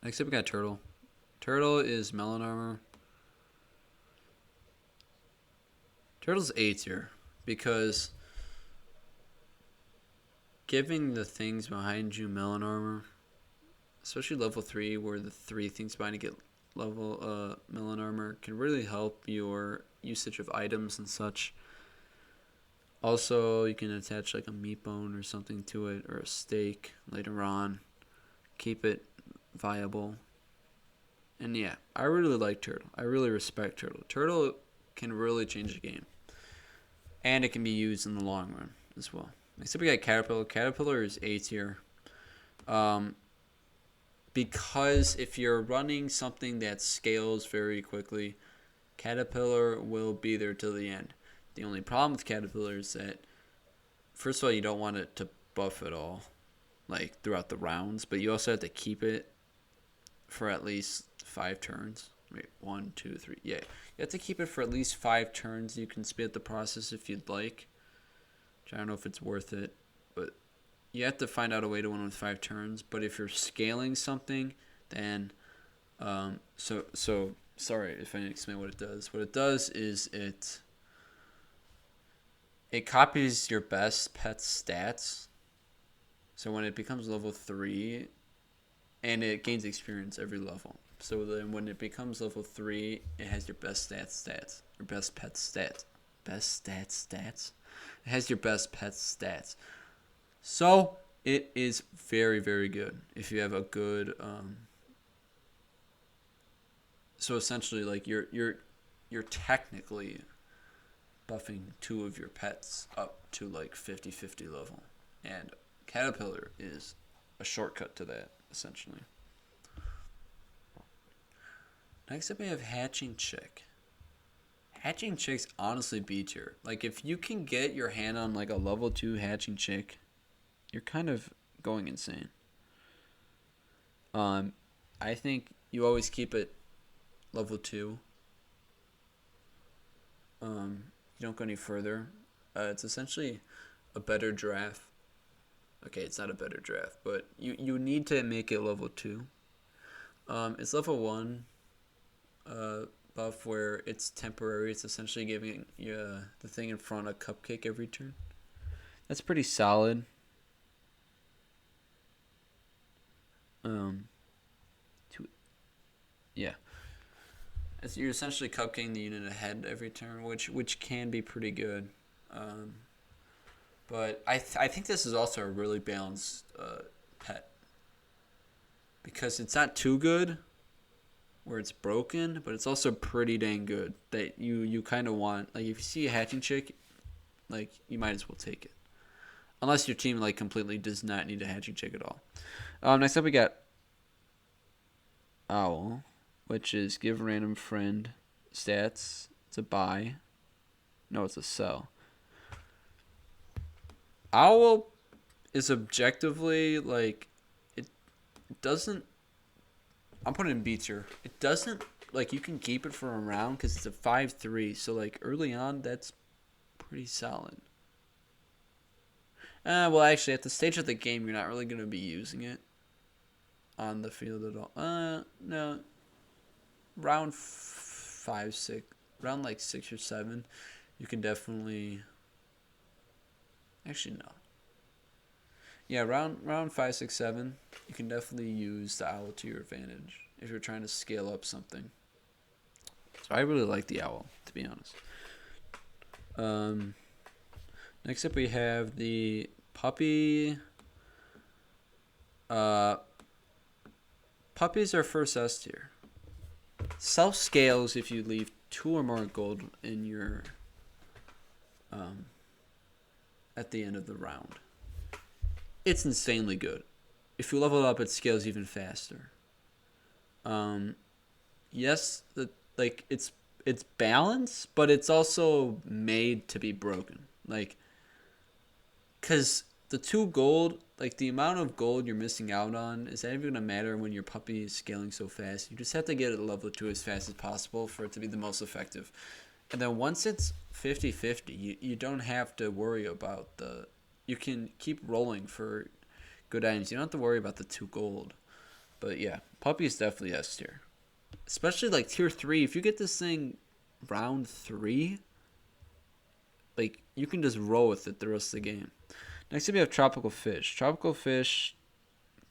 Next up we got Turtle. Turtle is melon armor. Turtle's A tier because giving the things behind you melon armor, especially level 3 where the 3 things behind you get level melon armor, can really help your usage of items and such. Also, you can attach like a meat bone or something to it, or a steak later on. Keep it viable. And yeah, I really like Turtle. I really respect Turtle. Turtle can really change the game. And it can be used in the long run as well. Next up we got Caterpillar. Caterpillar is A tier. Because if you're running something that scales very quickly, Caterpillar will be there till the end. The only problem with Caterpillar is that, first of all, you don't want it to buff at all, like throughout the rounds, but you also have to keep it for at least 5 turns. Wait, 1, 2, 3. Yeah, you have to keep it for at least 5 turns. You can speed up the process if you'd like, which I don't know if it's worth it, but you have to find out a way to win with 5 turns. But if you're scaling something, then sorry if I didn't explain what it does. What it does is it copies your best pet's stats. So when it becomes level 3, and it gains experience every level. So then when it becomes level 3, it has your best stats. Your best pet stats. Best stats? It has your best pet stats. So it is very, very good if you have a good so essentially like you're technically buffing 2 of your pets up to like 50-50 level. And Caterpillar is a shortcut to that, essentially. Next up we have Hatching Chick. Hatching Chick's honestly B tier. Like if you can get your hand on like a level 2 Hatching Chick, you're kind of going insane. I think you always keep it level 2. You don't go any further. It's essentially a better giraffe. Okay, it's not a better giraffe, but you need to make it level 2. It's level 1 buff where it's temporary. It's essentially giving you the thing in front a cupcake every turn. That's pretty solid. Yeah. You're essentially cupcaking the unit ahead every turn, which can be pretty good. But I think this is also a really balanced pet. Because it's not too good where it's broken, but it's also pretty dang good that you kind of want. Like if you see a Hatching Chick, like you might as well take it. Unless your team like completely does not need a Hatching Chick at all. Next up we got Owl, which is give random friend stats. It's a buy. No, it's a sell. Owl is objectively like it doesn't. I'm putting it in B tier. It doesn't like you can keep it for a round because it's a 5/3. So like early on, that's pretty solid. Well, actually, at the stage of the game, you're not really gonna be using it on the field at all. No. Round 5, 6, round like 6 or 7, you can definitely. Actually, no. Yeah, round 5, 6, 7, you can definitely use the owl to your advantage if you're trying to scale up something. So I really like the owl, to be honest. Next up we have the puppy. Puppies are first S tier. Self scales if you leave 2 or more gold in your at the end of the round. it's insanely good. If you level it up, it scales even faster. Yes, it's balanced, but it's also made to be broken. Like, cause the 2 gold, like the amount of gold you're missing out on, is that even gonna matter when your puppy is scaling so fast? You just have to get it level 2 as fast as possible for it to be the most effective. And then once it's 50-50, you don't have to worry about you can keep rolling for good items. You don't have to worry about the 2 gold. But yeah, puppy is definitely S tier. Especially like tier 3. If you get this thing round 3, like you can just roll with it the rest of the game. Next up we have tropical fish. Tropical fish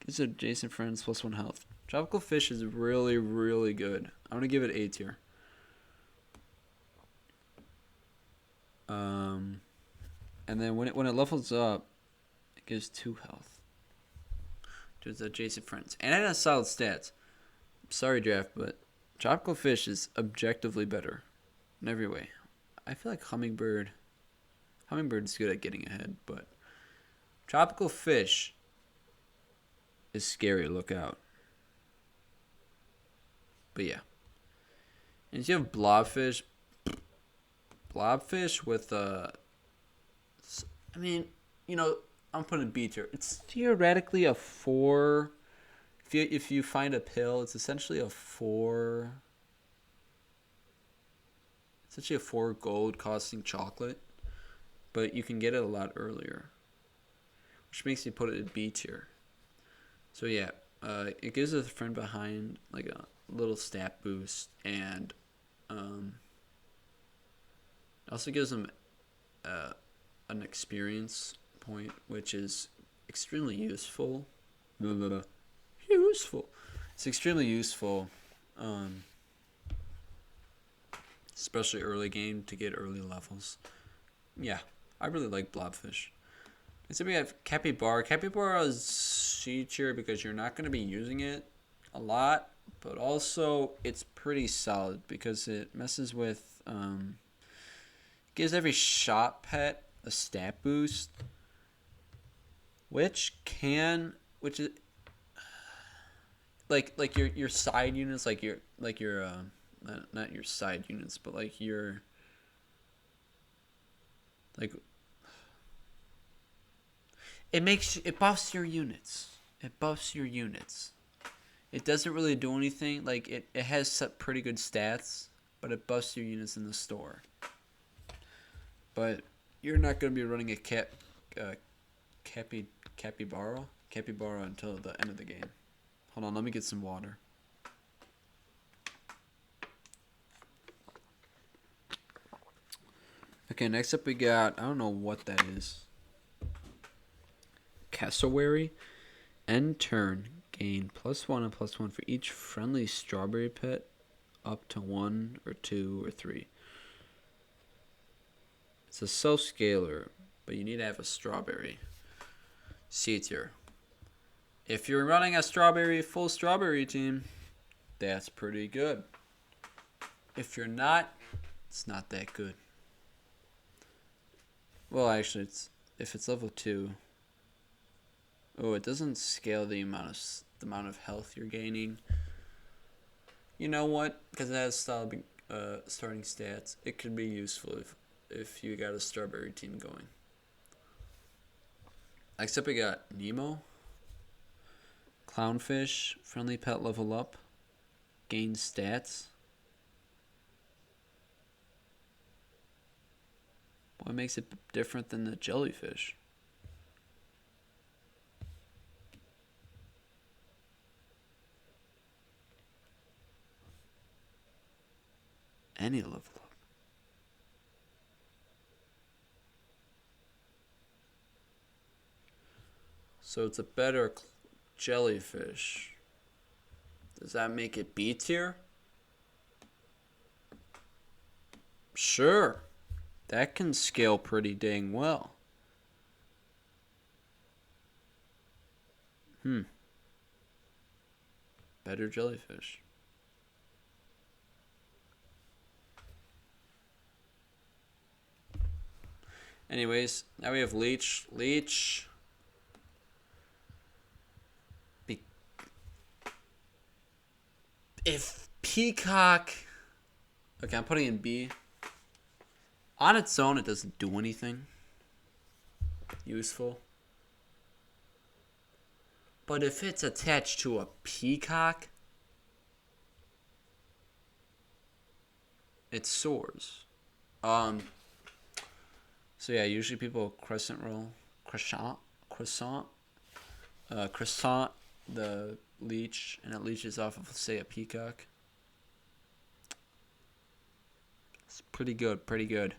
gives adjacent friends +1 health. Tropical fish is really, really good. I'm gonna give it A tier. And then when it levels up, it gives 2 health to its adjacent friends, and it has solid stats. Sorry, Draft, but tropical fish is objectively better in every way. I feel like Hummingbird is good at getting ahead, but tropical fish is scary. Look out. But yeah. And you have blobfish. Blobfish with I mean, I'm putting B tier. It's theoretically a 4. If you find a pill, it's essentially a 4. Essentially a 4 gold costing chocolate, but you can get it a lot earlier, which makes me put it in B tier. So yeah, it gives a friend behind like a little stat boost, and also gives them an experience point, which is extremely useful. It's extremely useful, especially early game to get early levels. Yeah, I really like blobfish. And so we have Capybara. Capybara is C tier because you're not going to be using it a lot, but also it's pretty solid because it messes with gives every shop pet a stat boost, which is like your side units, like your not your side units, but like your like it buffs your units. It buffs your units. It doesn't really do anything. Like it has pretty good stats, but it buffs your units in the store. But you're not going to be running a capybara until the end of the game. Hold on, let me get some water. Okay, next up we got, I don't know what that is. Cassowary. End turn, gain +1 and +1 for each friendly strawberry pet up to 1 or 2 or 3. It's a self-scaler, but you need to have a strawberry. C tier. If you're running a full strawberry team, that's pretty good. If you're not, it's not that good. Well, actually, if it's level 2. Oh, it doesn't scale the amount of health you're gaining. You know what? Because it has starting stats, it could be useful if you got a strawberry team going. Next up, we got Nemo Clownfish. Friendly pet level up. Gain stats. What makes it different than the jellyfish? Any level up. So it's a better jellyfish. Does that make it B tier? Sure. That can scale pretty dang well. Better jellyfish. Anyways, now we have Leech. Leech. If Peacock... Okay, I'm putting in B. On its own, it doesn't do anything useful. But if it's attached to a peacock, it soars. So yeah, usually people croissant, the leech, and it leeches off of, say, a peacock. It's pretty good.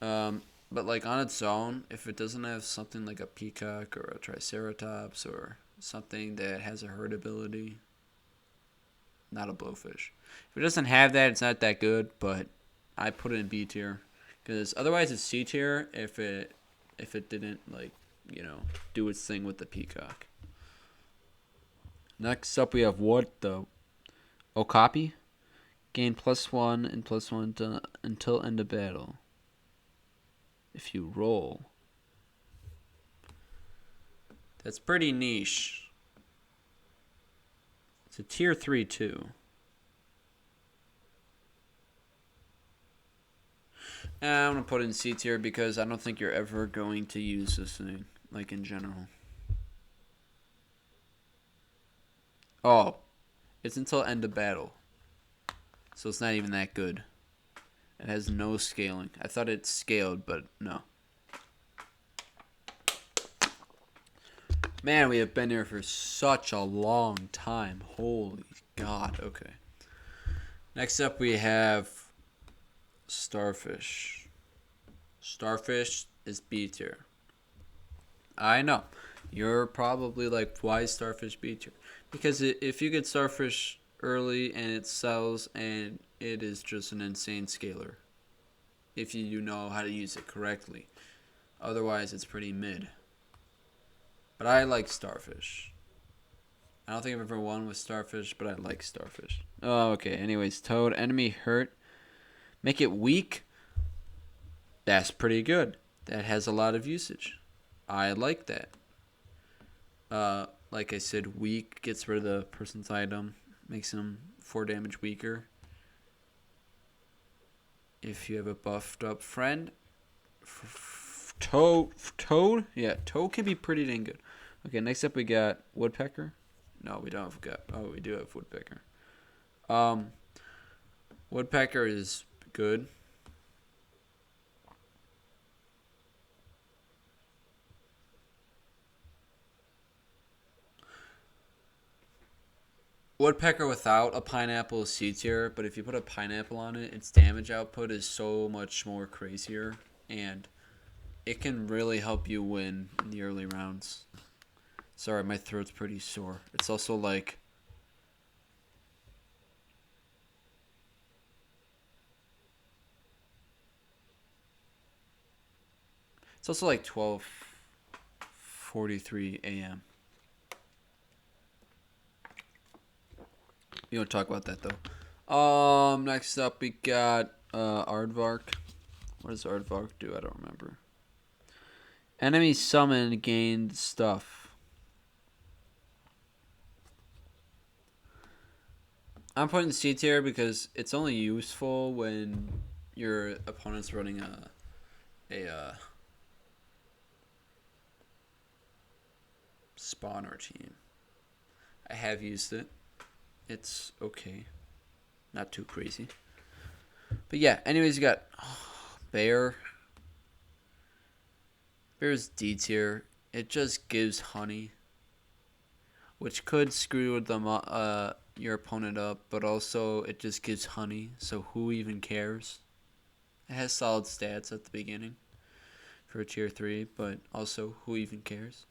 But like on its own, if it doesn't have something like a peacock or a triceratops or something that has a herd ability, not a blowfish. If it doesn't have that, it's not that good, but I put it in B tier. Because otherwise it's C tier if it didn't, like, do its thing with the peacock. Next up we have the Okapi. Gain +1 and +1 until end of battle. If you roll. That's pretty niche. It's a tier 3 too. I'm going to put it in C tier because I don't think you're ever going to use this thing, like in general. Oh, it's until end of battle. So it's not even that good. It has no scaling. I thought it scaled, but no. Man, we have been here for such a long time. Holy God. Okay. Next up we have Starfish. Starfish is B tier. I know. You're probably like, why is Starfish B tier? Because if you get Starfish early and it sells, and it is just an insane scaler if you know how to use it correctly. Otherwise, it's pretty mid. But I like Starfish. I don't think I've ever won with Starfish, but I like Starfish. Oh, okay. Anyways, Toad, enemy hurt. Make it weak. That's pretty good. That has a lot of usage. I like that. Like I said, weak gets rid of the person's item. Makes them 4 damage weaker. If you have a buffed up friend. Toad? Yeah, Toad can be pretty dang good. Okay, next up we got Woodpecker. No, we don't have... Oh, we do have Woodpecker. Woodpecker is good. Woodpecker without a pineapple is C tier, but if you put a pineapple on it, its damage output is so much more crazier, and it can really help you win in the early rounds. Sorry, my throat's pretty sore. It's also like... It's also like 12:43 a.m. We don't talk about that though. Next up we got Aardvark. What does Aardvark do? I don't remember. Enemy summon gained stuff. I'm putting C tier because it's only useful when your opponent's running a spawner team. I have used it. It's okay. Not too crazy. But yeah, anyways, you got Bear. Bear's D tier. It just gives honey, which could screw them your opponent up, but also it just gives honey, so who even cares? It has solid stats at the beginning for a tier 3, but also who even cares?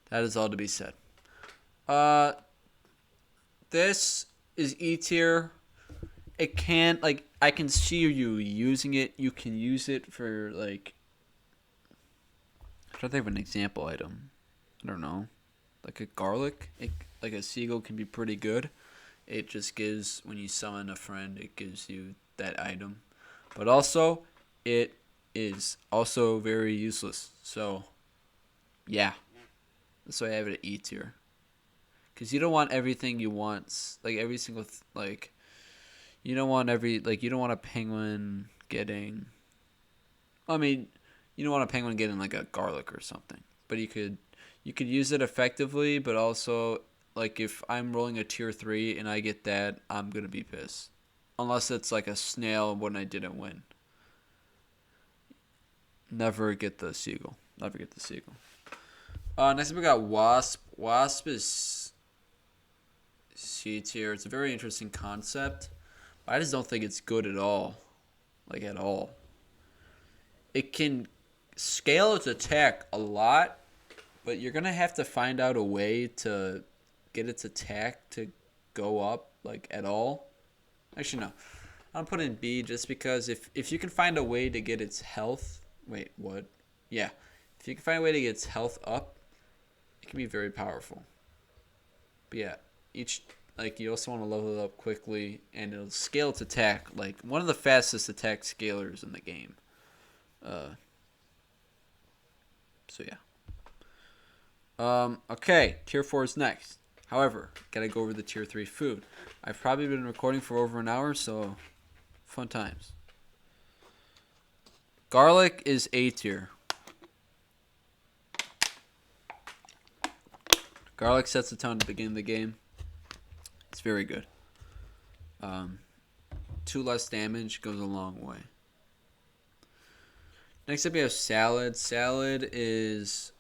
That is all to be said. This is E tier. It can, like, I can see you using it. You can use it for, like, I'm trying to think of an example item. I don't know. Like a garlic. Like a seagull can be pretty good. It just gives, when you summon a friend, it gives you that item. But also, it is also very useless. So, yeah. That's why I have it at E tier. Because you don't want everything you want. Like, every single, like, you don't want you don't want a penguin getting, I mean, you don't want a penguin getting, like, a garlic or something. But you could use it effectively, but also, like, if I'm rolling a tier 3 and I get that, I'm going to be pissed. Unless it's, like, a snail when I didn't win. Never get the seagull. Never get the seagull. Next up we got wasp. Wasp is C tier. It's a very interesting concept. I just don't think it's good at all. Like, at all. It can scale its attack a lot, but you're going to have to find out a way to get its attack to go up, like, at all. Actually, no. I'm putting in B just because if you can find a way to get its health... Wait, what? Yeah. If you can find a way to get its health up, it can be very powerful. But yeah, you also want to level it up quickly, and it'll scale its attack, like one of the fastest attack scalers in the game. So yeah. Okay, tier 4 is next. However, gotta go over the tier 3 food. I've probably been recording for over an hour, so fun times. Garlic is A tier. Garlic sets the tone at the beginning of the game. It's very good. 2 less damage goes a long way. Next up we have salad. Salad is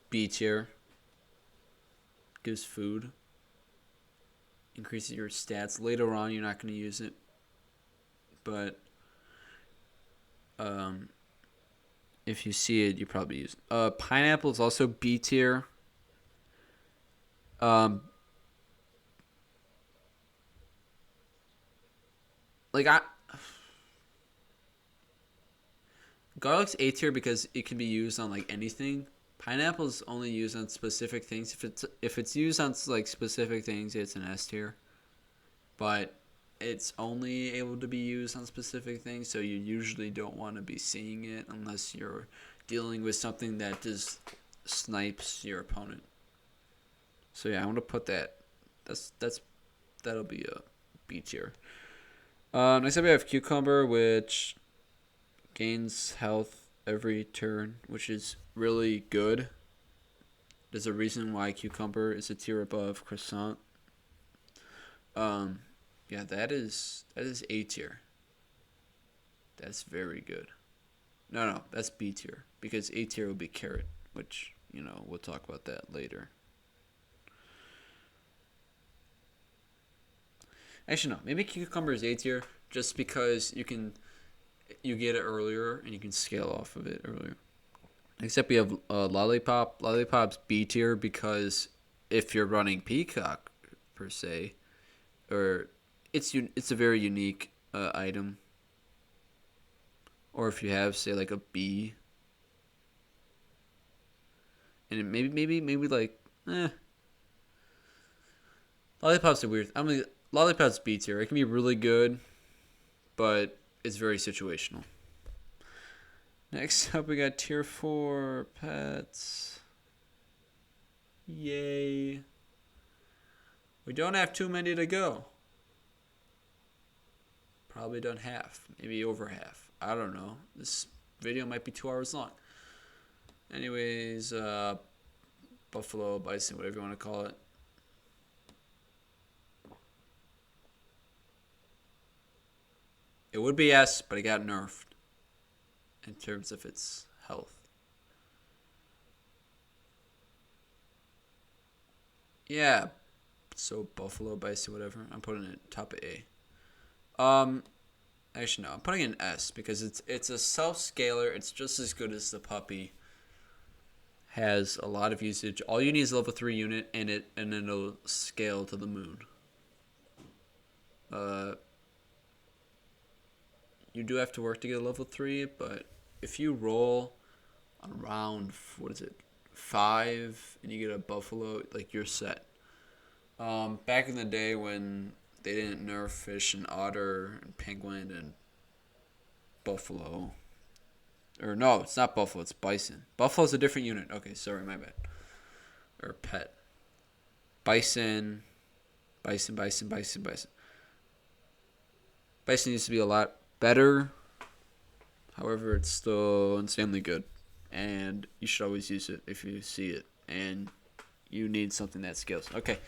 B tier. Gives food. Increases your stats. Later on you're not going to use it. But if you see it, you probably use it. Pineapple is also B tier. Garlic's A tier because it can be used on, like, anything. Pineapple's only used on specific things. If it's used on, like, specific things, it's an S tier. But it's only able to be used on specific things, so you usually don't want to be seeing it unless you're dealing with something that just snipes your opponent. So yeah, I want to put that. That'll be a B tier. Next up we have cucumber, which gains health every turn, which is really good. There's a reason why cucumber is a tier above croissant. Yeah, that is A tier. That's very good. No, that's B tier because A tier will be carrot, which, we'll talk about that later. Actually, no. Maybe cucumber is A tier just because you get it earlier and you can scale off of it earlier. Except we have lollipop. Lollipop's B tier because if you're running Peacock per se, or it's a very unique item. Or if you have, say, like a bee, and maybe like lollipop's a weird. Lollipop's B tier. It can be really good, but it's very situational. Next up, we got tier 4 pets. Yay. We don't have too many to go. Probably done half, maybe over half. I don't know. This video might be 2 hours long. Anyways, buffalo, bison, whatever you want to call it. It would be S, but it got nerfed in terms of its health. Yeah, so buffalo, bison, whatever. I'm putting it top of A. Actually no, I'm putting it in S because it's a self-scaler. It's just as good as the puppy. Has a lot of usage. All you need is a level 3 unit and then it'll scale to the moon. You do have to work to get a level 3, but if you roll around 5 and you get a buffalo, like, you're set. Back in the day when they didn't nerf fish and otter and penguin and buffalo. Or no, it's not buffalo, it's bison. Buffalo's a different unit. Okay, sorry, my bad. Or pet. Bison. Bison. Bison used to be a lot better. However, it's still insanely good. And you should always use it if you see it. And you need something that scales. Okay.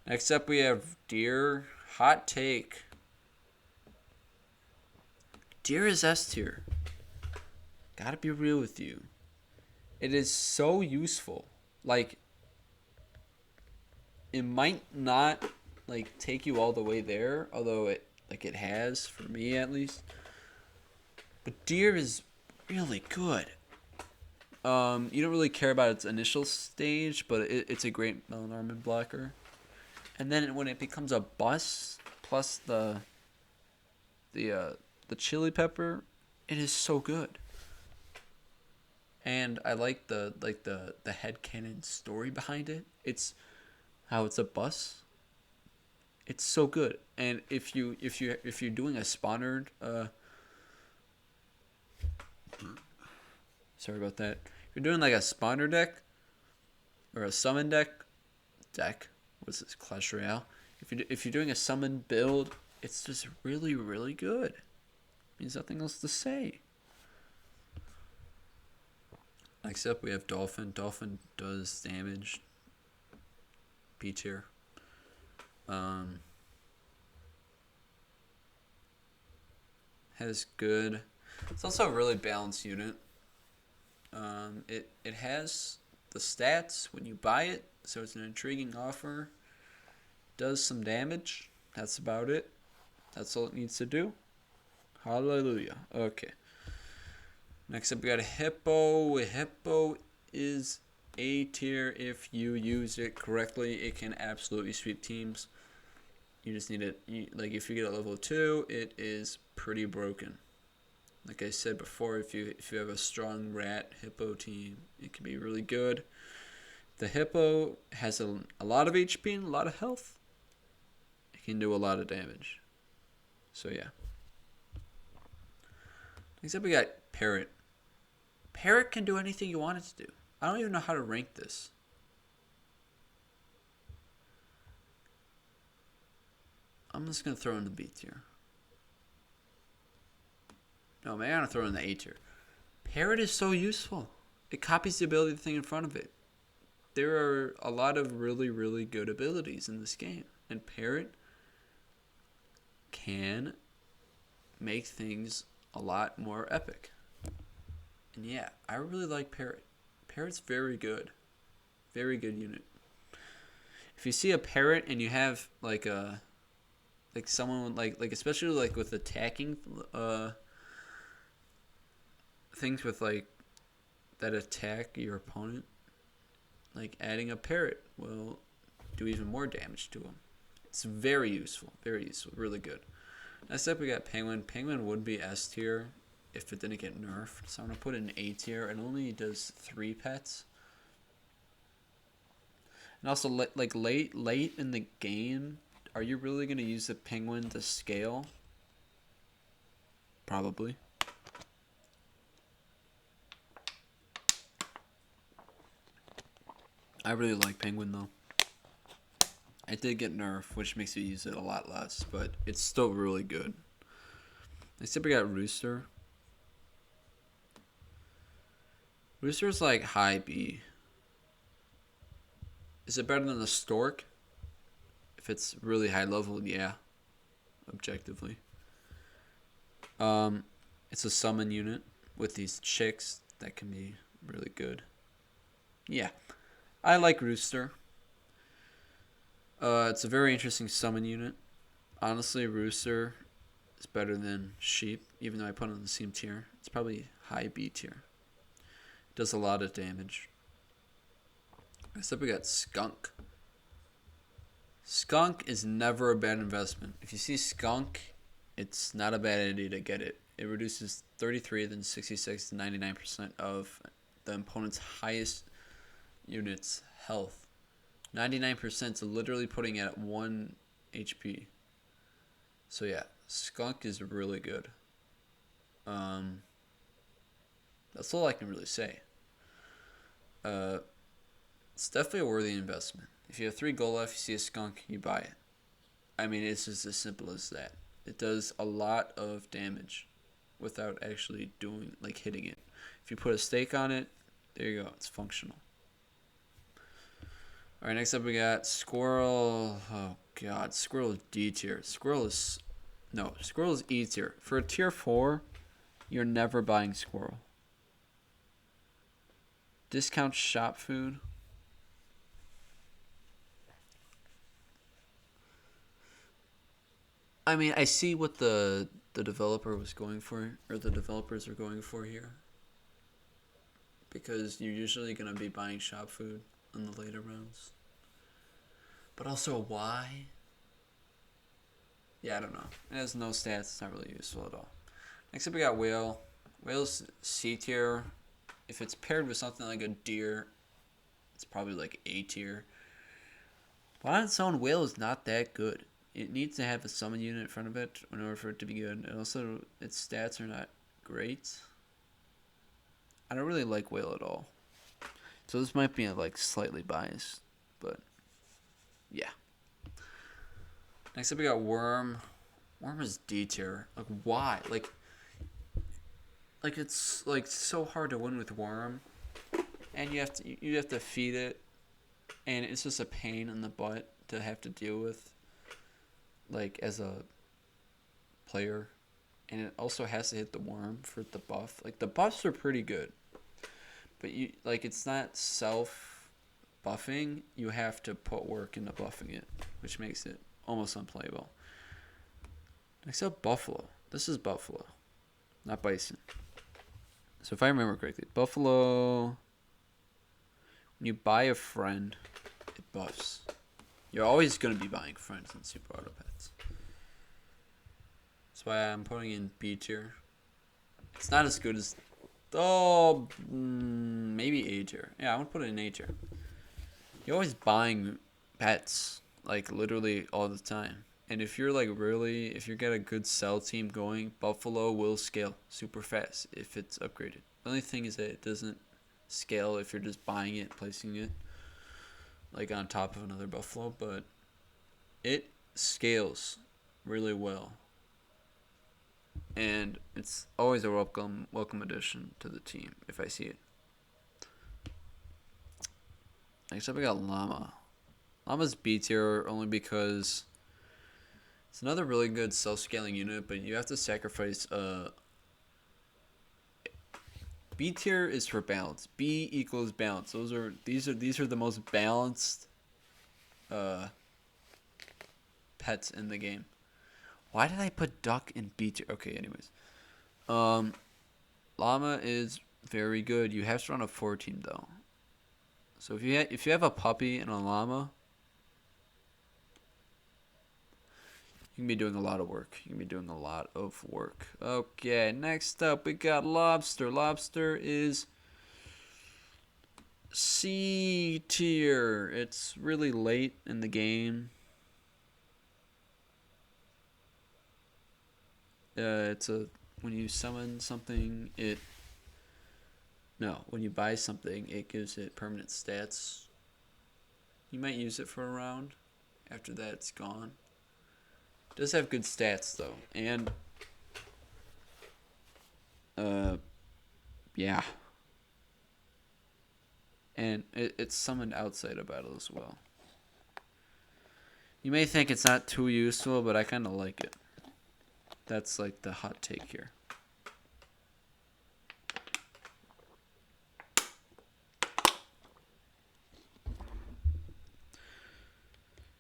Next up we have deer. Hot take. Deer is S tier. Gotta be real with you. It is so useful. Like, it might not like take you all the way there, although it has for me at least. But deer is really good. You don't really care about its initial stage, but it's a great melanarmid blocker. And then when it becomes a bus plus the chili pepper, it is so good. And I like the headcanon story behind it. It's how it's a bus. It's so good. And if you're doing a spawnered sorry about that. If you're doing like a spawner deck or a summon deck, what's this, Clash Royale? If you're doing a summon build, it's just really, really good. Means nothing else to say. Next up, we have Dolphin. Dolphin does damage. B tier. Has good. It's also a really balanced unit. It has the stats when you buy it, so it's an intriguing offer. Does some damage. That's about it. That's all it needs to do. Hallelujah. Okay. Next up, we got a Hippo. A Hippo is A tier if you use it correctly. It can absolutely sweep teams. You just need it. Like if you get a level 2, it is pretty broken. Like I said before, if you have a strong rat hippo team, it can be really good. The hippo has a lot of HP and a lot of health. It can do a lot of damage. So yeah. Next up, we got Parrot. Parrot can do anything you want it to do. I don't even know how to rank this. I'm just going to throw in the B tier. No, maybe I'm going to throw in the A tier. Parrot is so useful. It copies the ability of the thing in front of it. There are a lot of really, really good abilities in this game. And Parrot can make things a lot more epic. And yeah, I really like Parrot. Parrot's very good. Very good unit. If you see a Parrot and you have like someone like especially like with attacking things with like that attack your opponent, like adding a Parrot will do even more damage to them. It's very useful, really good. Next up we got Penguin. Penguin would be S tier if it didn't get nerfed, so I'm gonna put it in A tier. It only does 3 pets, and also like late in the game, are you really gonna use the penguin to scale? Probably. I really like Penguin though. I did get nerfed, which makes you use it a lot less, but it's still really good. Next up we got Rooster. Rooster's like high B. Is it better than the Stork? If it's really high level, yeah. Objectively. It's a summon unit with these chicks that can be really good. Yeah. I like Rooster. It's a very interesting summon unit. Honestly, Rooster is better than Sheep, even though I put it on the same tier. It's probably high B tier. It does a lot of damage. Next up, we got Skunk. Skunk is never a bad investment. If you see Skunk, it's not a bad idea to get it. It reduces 33, then 66 to 99% of the opponent's highest unit's health. 99% is literally putting it at 1 HP. So yeah, skunk is really good. Um, that's all I can really say. Uh, it's definitely a worthy investment. If you have 3 gold left, you see a skunk, you buy it. I mean, it's just as simple as that. It does a lot of damage without actually doing, like, hitting it. If you put a stake on it, there you go. It's functional. All right, next up we got squirrel. Oh god, squirrel is D tier. Squirrel is E tier. For a tier 4, you're never buying squirrel. Discount shop food. I mean, I see what the developer was going for, or the developers are going for here. Because you're usually going to be buying shop food in the later rounds. But also, why? Yeah, I don't know. It has no stats. It's not really useful at all. Next up, we got whale. Whale's C tier. If it's paired with something like a deer, it's probably like A tier. But on its own, whale is not that good. It needs to have a summon unit in front of it in order for it to be good. And also, its stats are not great. I don't really like whale at all. So this might be like slightly biased, but yeah. Next up we got worm. Worm is D tier. Like why? Like it's like so hard to win with worm, and you have to feed it, and it's just a pain in the butt to have to deal with. Like as a player, and it also has to hit the worm for the buff. Like the buffs are pretty good, but it's not self buffing. You have to put work into buffing it, which makes it almost unplayable. Next up, buffalo. This is buffalo, not bison. So if I remember correctly, buffalo, when you buy a friend, it buffs. You're always going to be buying friends in Super Auto Pets. That's why I'm putting in B tier. It's not as good as... maybe A tier. Yeah, I'm going to put it in A tier. You're always buying pets, like, literally all the time. And if you're, if you get a good sell team going, Buffalo will scale super fast if it's upgraded. The only thing is that it doesn't scale if you're just buying it, placing it, on top of another buffalo, but it scales really well, and it's always a welcome addition to the team if I see it. Next up, we got llama. Llama's B tier only because it's another really good self-scaling unit, but you have to sacrifice B tier is for balance. B equals balance. These are the most balanced pets in the game. Why did I put duck in B tier? Okay, anyways. Llama is very good. You have to run a 14 though. So if you have a puppy and a llama, you can be doing a lot of work. Okay, next up we got lobster. Lobster is C tier. It's really late in the game. When you summon something, when you buy something, it gives it permanent stats. You might use it for a round. After that, it's gone. It does have good stats though, and yeah, and it's summoned outside of battle as well. You may think it's not too useful, but I kind of like it. That's like the hot take here.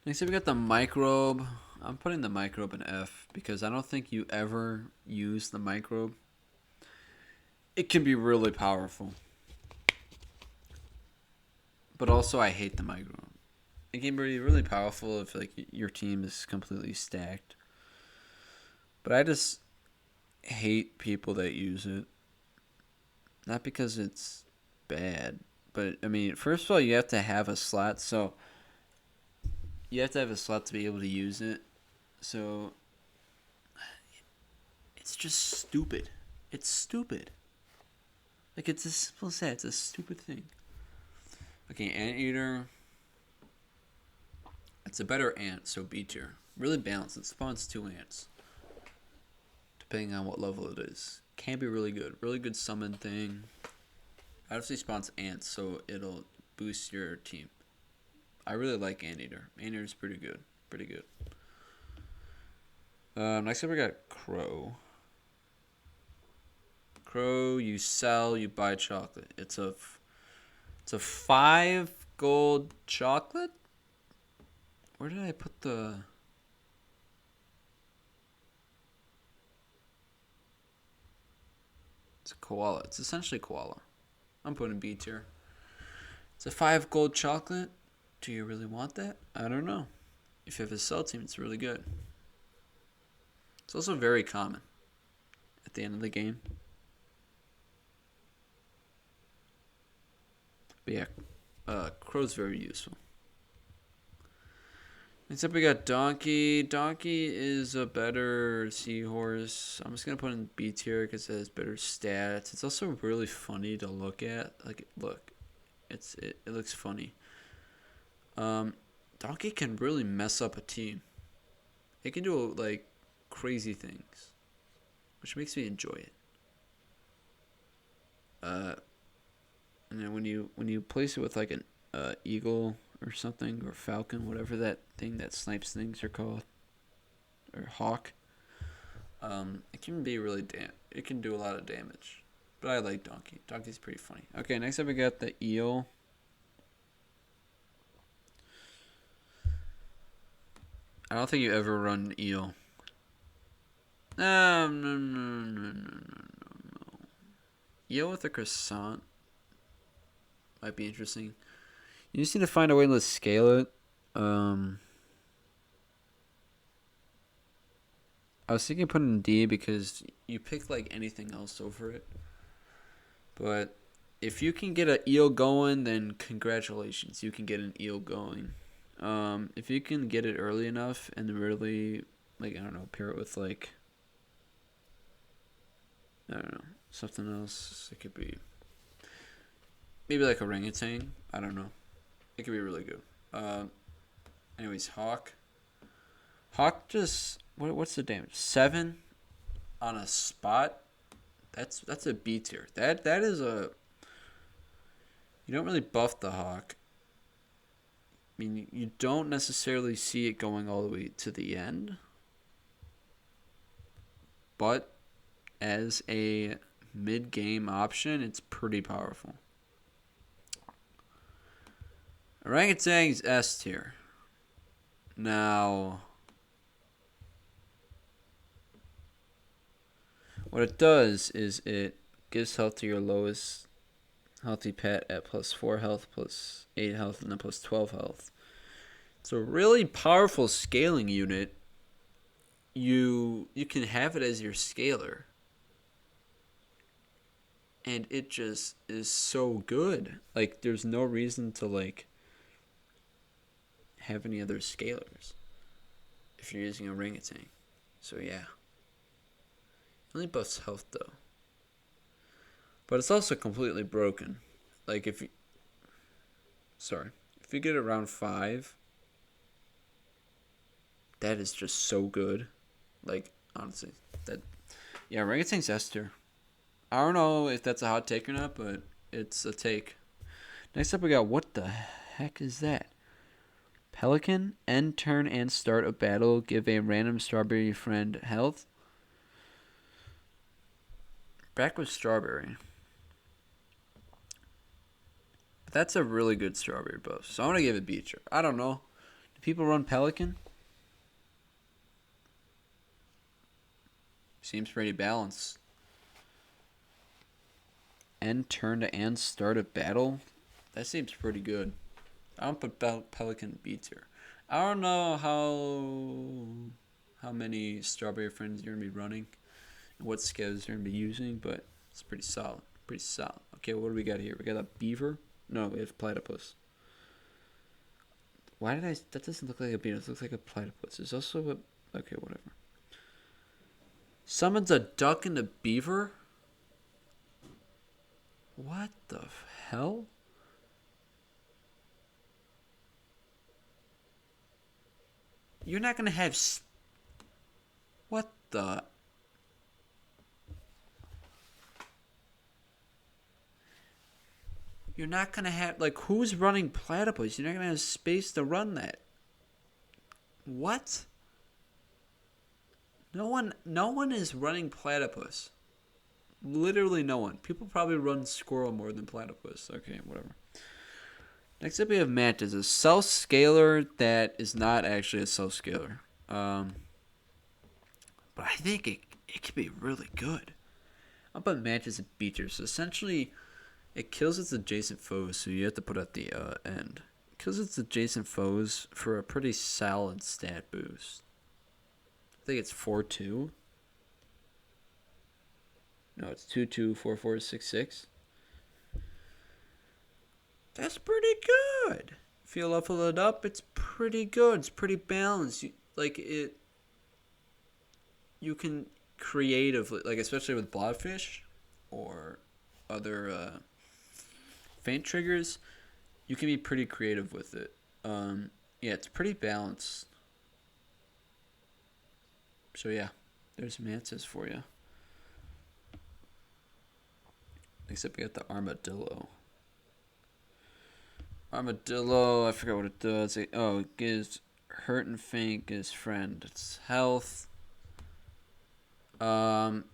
Next up, we got the microbe. I'm putting the microbe in F because I don't think you ever use the microbe. It can be really powerful, but also I hate the microbe. It can be really powerful if your team is completely stacked, but I just hate people that use it. Not because it's bad, but I mean, first of all, you have to have a slot, to be able to use it. So It's just stupid. It's stupid. Like, it's as simple as that. It's a stupid thing. Okay, Anteater. It's a better ant, so B tier. Really balanced. It spawns 2 ants. Depending on what level it is. Can be really good. Really good summon thing. Obviously spawns ants, so it'll boost your team. I really like Anteater. Anteater's pretty good. Pretty good. Next up we got Crow. Crow, you sell, you buy chocolate. It's a 5 gold chocolate? Where did I put the... It's a koala. It's essentially koala. I'm putting B tier. It's a 5 gold chocolate. Do you really want that? I don't know. If you have a sell team, it's really good. It's also very common at the end of the game. But yeah, Crow's very useful. Next up we got Donkey. Donkey is a better seahorse. I'm just going to put in B tier because it has better stats. It's also really funny to look at. Like, look. It looks funny. Donkey can really mess up a team. It can do, like, crazy things. Which makes me enjoy it. And then when you place it with, like, an eagle or something, or falcon, whatever that thing that snipes things are called, or hawk, it can be really it can do a lot of damage. But I like Donkey. Donkey's pretty funny. Okay, next up we got the eel. I don't think you ever run eel. No. Eel with a croissant might be interesting. You just need to find a way to scale it. I was thinking put in D because you pick like anything else over it. But if you can get an eel going, then congratulations, you can get an eel going. If you can get it early enough and really, like, I don't know, pair it with like, I don't know, something else. It could be maybe like orangutan. I don't know. It could be really good. Anyways, Hawk. Hawk just what's the damage? 7 on a spot. That's a B tier. That is a. You don't really buff the Hawk. I mean, you don't necessarily see it going all the way to the end, but as a mid-game option, it's pretty powerful. Orangutan's S tier. Now, what it does is it gives health to your lowest healthy pet at plus 4 health, plus 8 health, and then plus 12 health. It's a really powerful scaling unit. You can have it as your scaler. And it just is so good. Like, there's no reason to, like, have any other scalers if you're using a orangutan. So, yeah. It only buffs health, though. But it's also completely broken. Like, if you get around 5, that is just so good. Like, honestly, orangutan's S tier. I don't know if that's a hot take or not, but it's a take. Next up, we got, what the heck is that? Pelican, end turn and start a battle. Give a random strawberry friend health. Back with strawberry. That's a really good strawberry buff. So I'm going to give it B tier. I don't know. Do people run Pelican? Seems pretty balanced. End turn to and start a battle? That seems pretty good. I don't put Pelican B tier. I don't know how many strawberry friends you're going to be running and what scales you're going to be using, but it's pretty solid. Pretty solid. Okay, what do we got here? We got a beaver? No, we have platypus. That doesn't look like a beaver. It looks like a platypus. There's also a... Okay, whatever. Summons a duck and a beaver? What the hell? You're not gonna have... What the... You're not gonna have... Like, who's running platypus? You're not gonna have space to run that. What? No one is running platypus. Literally no one. People probably run squirrel more than platypus. Okay, whatever. Next up we have Mantis, a self-scaler that is not actually a self-scaler. But I think it could be really good. I'll put Mantis and Beater. So essentially, it kills its adjacent foes, so you have to put at the end. It kills its adjacent foes for a pretty solid stat boost. I think it's 4-2. No, it's 2-2, 4-4, 6-6. That's pretty good. If you level it up, it's pretty good. It's pretty balanced. You can creatively, like especially with Blowfish or other faint triggers, you can be pretty creative with it. Yeah, it's pretty balanced. So yeah, there's Mantis for you. Except we got the Armadillo. Armadillo, I forgot what it does. It gives hurt and faint, gives friend. It's health. I'm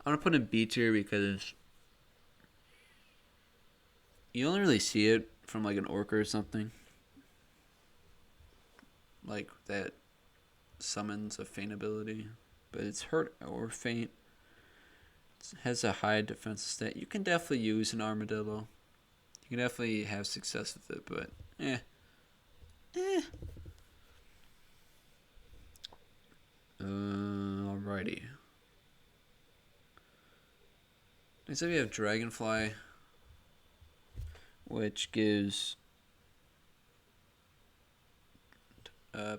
gonna put in B tier because you only really see it from like an orca or something. Like that summons a faint ability. But it's hurt or faint. It has a high defensive stat. You can definitely use an armadillo. You can definitely have success with it, but alrighty. Next up we have Dragonfly, which gives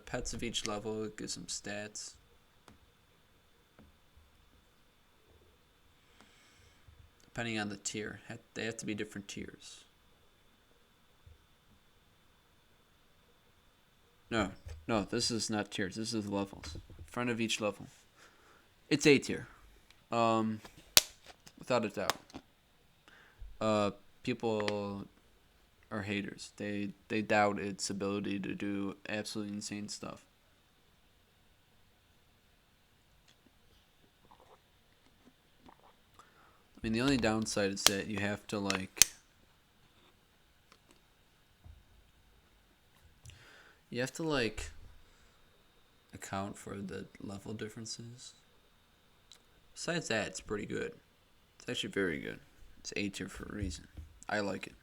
pets of each level. It gives them stats. Depending on the tier. They have to be different tiers. No, this is not tiers. This is levels. Front of each level. It's A tier. Without a doubt. People are haters. They doubt its ability to do absolutely insane stuff. I mean, the only downside is that you have to account for the level differences. Besides that, it's pretty good. It's actually very good. It's A tier for a reason. I like it.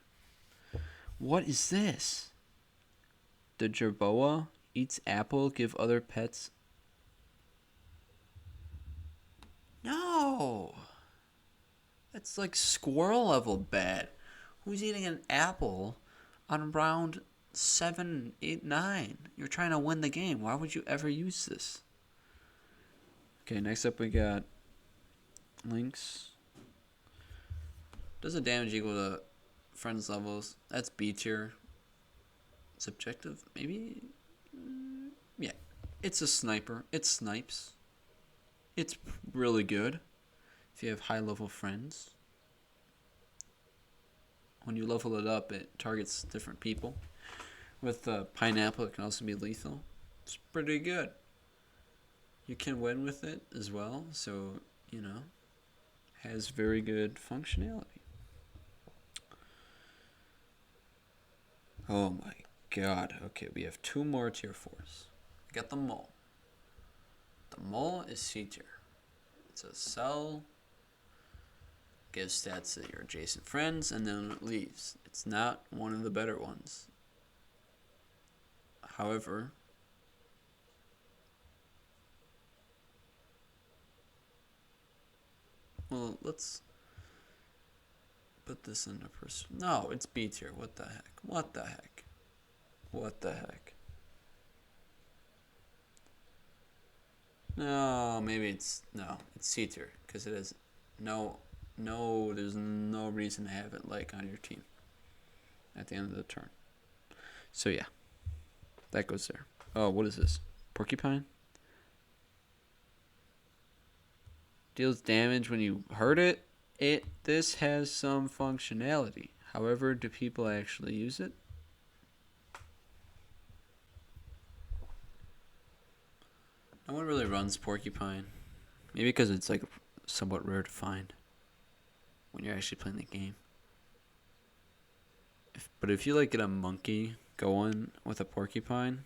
What is this? The jerboa eats apple, give other pets. No! That's like squirrel level bad. Who's eating an apple on round 7, 8, 9? You're trying to win the game. Why would you ever use this? Okay, next up we got Lynx. Does the damage equal to friends levels? That's B tier. Subjective, maybe? Yeah. It's a sniper. It snipes. It's really good if you have high level friends. When you level it up, it targets different people. With pineapple, it can also be lethal. It's pretty good. You can win with it as well, so, has very good functionality. Oh my god. Okay, we have 2 more tier 4s. We got the mole. The mole is C tier. It's a cell. Gives stats to your adjacent friends, and then it leaves. It's not one of the better ones. However, well, let's put this in a person. No, it's B tier. What the heck? What the heck? What the heck? No, maybe it's C tier because it is there's no reason to have it like on your team at the end of the turn. So yeah, that goes there. Oh, what is this? Porcupine? Deals damage when you hurt it. This has some functionality. However, do people actually use it? No one really runs Porcupine. Maybe because it's like somewhat rare to find when you're actually playing the game. But if you like get a monkey going with a Porcupine,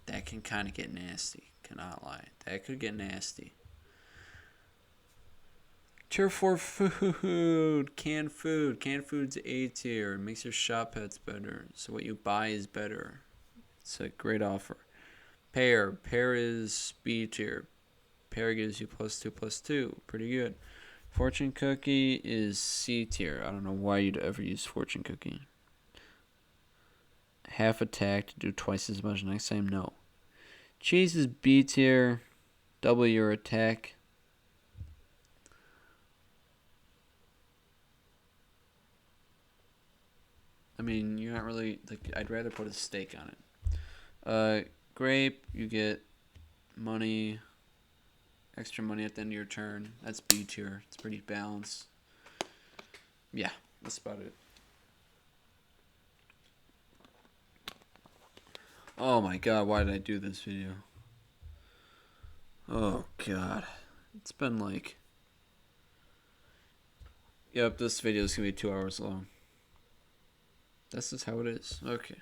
that can kind of get nasty. Cannot lie. That could get nasty. Tier 4 food. Canned food. Canned food's A tier. It makes your shop pets better. So what you buy is better. It's a great offer. Pear. Pear is B tier. Pear gives you +2/+2. Pretty good. Fortune cookie is C tier. I don't know why you'd ever use fortune cookie. Half attack to do twice as much next time. No. Cheese is B tier. Double your attack. I mean, you're not really like. I'd rather put a steak on it. Grape, you get money, extra money at the end of your turn. That's B tier. It's pretty balanced. Yeah, that's about it. Oh my god, why did I do this video? Oh god. It's been like... Yep, this video is going to be 2 hours long. This is how it is. Okay.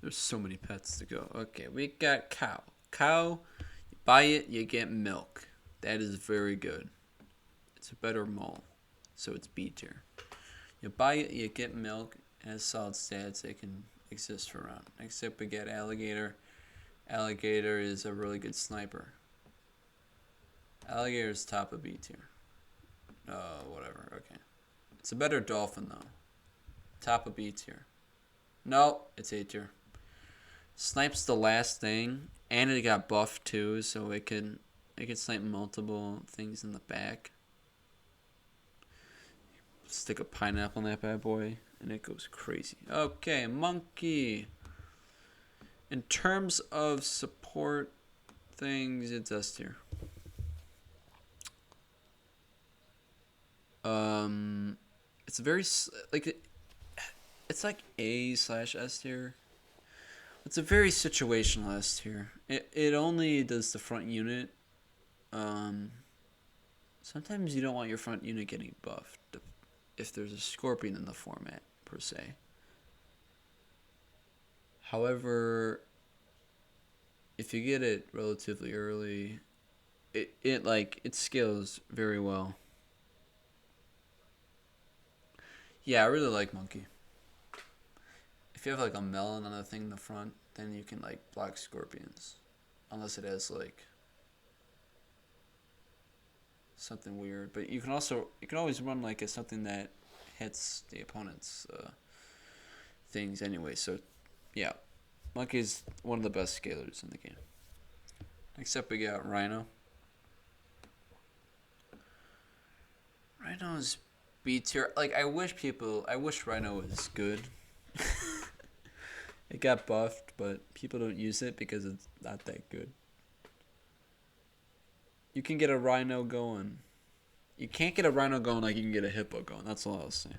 There's so many pets to go. Okay, we got cow. Cow, you buy it, you get milk. That is very good. It's a better mole, so it's B tier. You buy it, you get milk, and has solid stats. It can exist for around. Next up, we get alligator. Alligator is a really good sniper. Alligator is top of B tier. Whatever. Okay. It's a better dolphin though. Top of B tier. No, it's A tier. Snipe's the last thing, and it got buffed too, so it can snipe multiple things in the back. Stick a pineapple in that bad boy, and it goes crazy. Okay, monkey. In terms of support things, it's S tier. It's very like it's like A/S tier. It's a very situational S tier. It only does the front unit. Sometimes you don't want your front unit getting buffed if there's a scorpion in the format per se. However, if you get it relatively early, it scales very well. Yeah, I really like monkey. If you have like a melon on a thing in the front, then you can like block scorpions, unless it has like something weird. But you can always run like something that hits the opponent's things anyway. So yeah, monkey is one of the best scalers in the game. Next up, we got rhino. Rhino is B tier. Like I wish rhino was good. It got buffed, but people don't use it because it's not that good. You can get a rhino going. You can't get a rhino going like you can get a hippo going. That's all I'll say.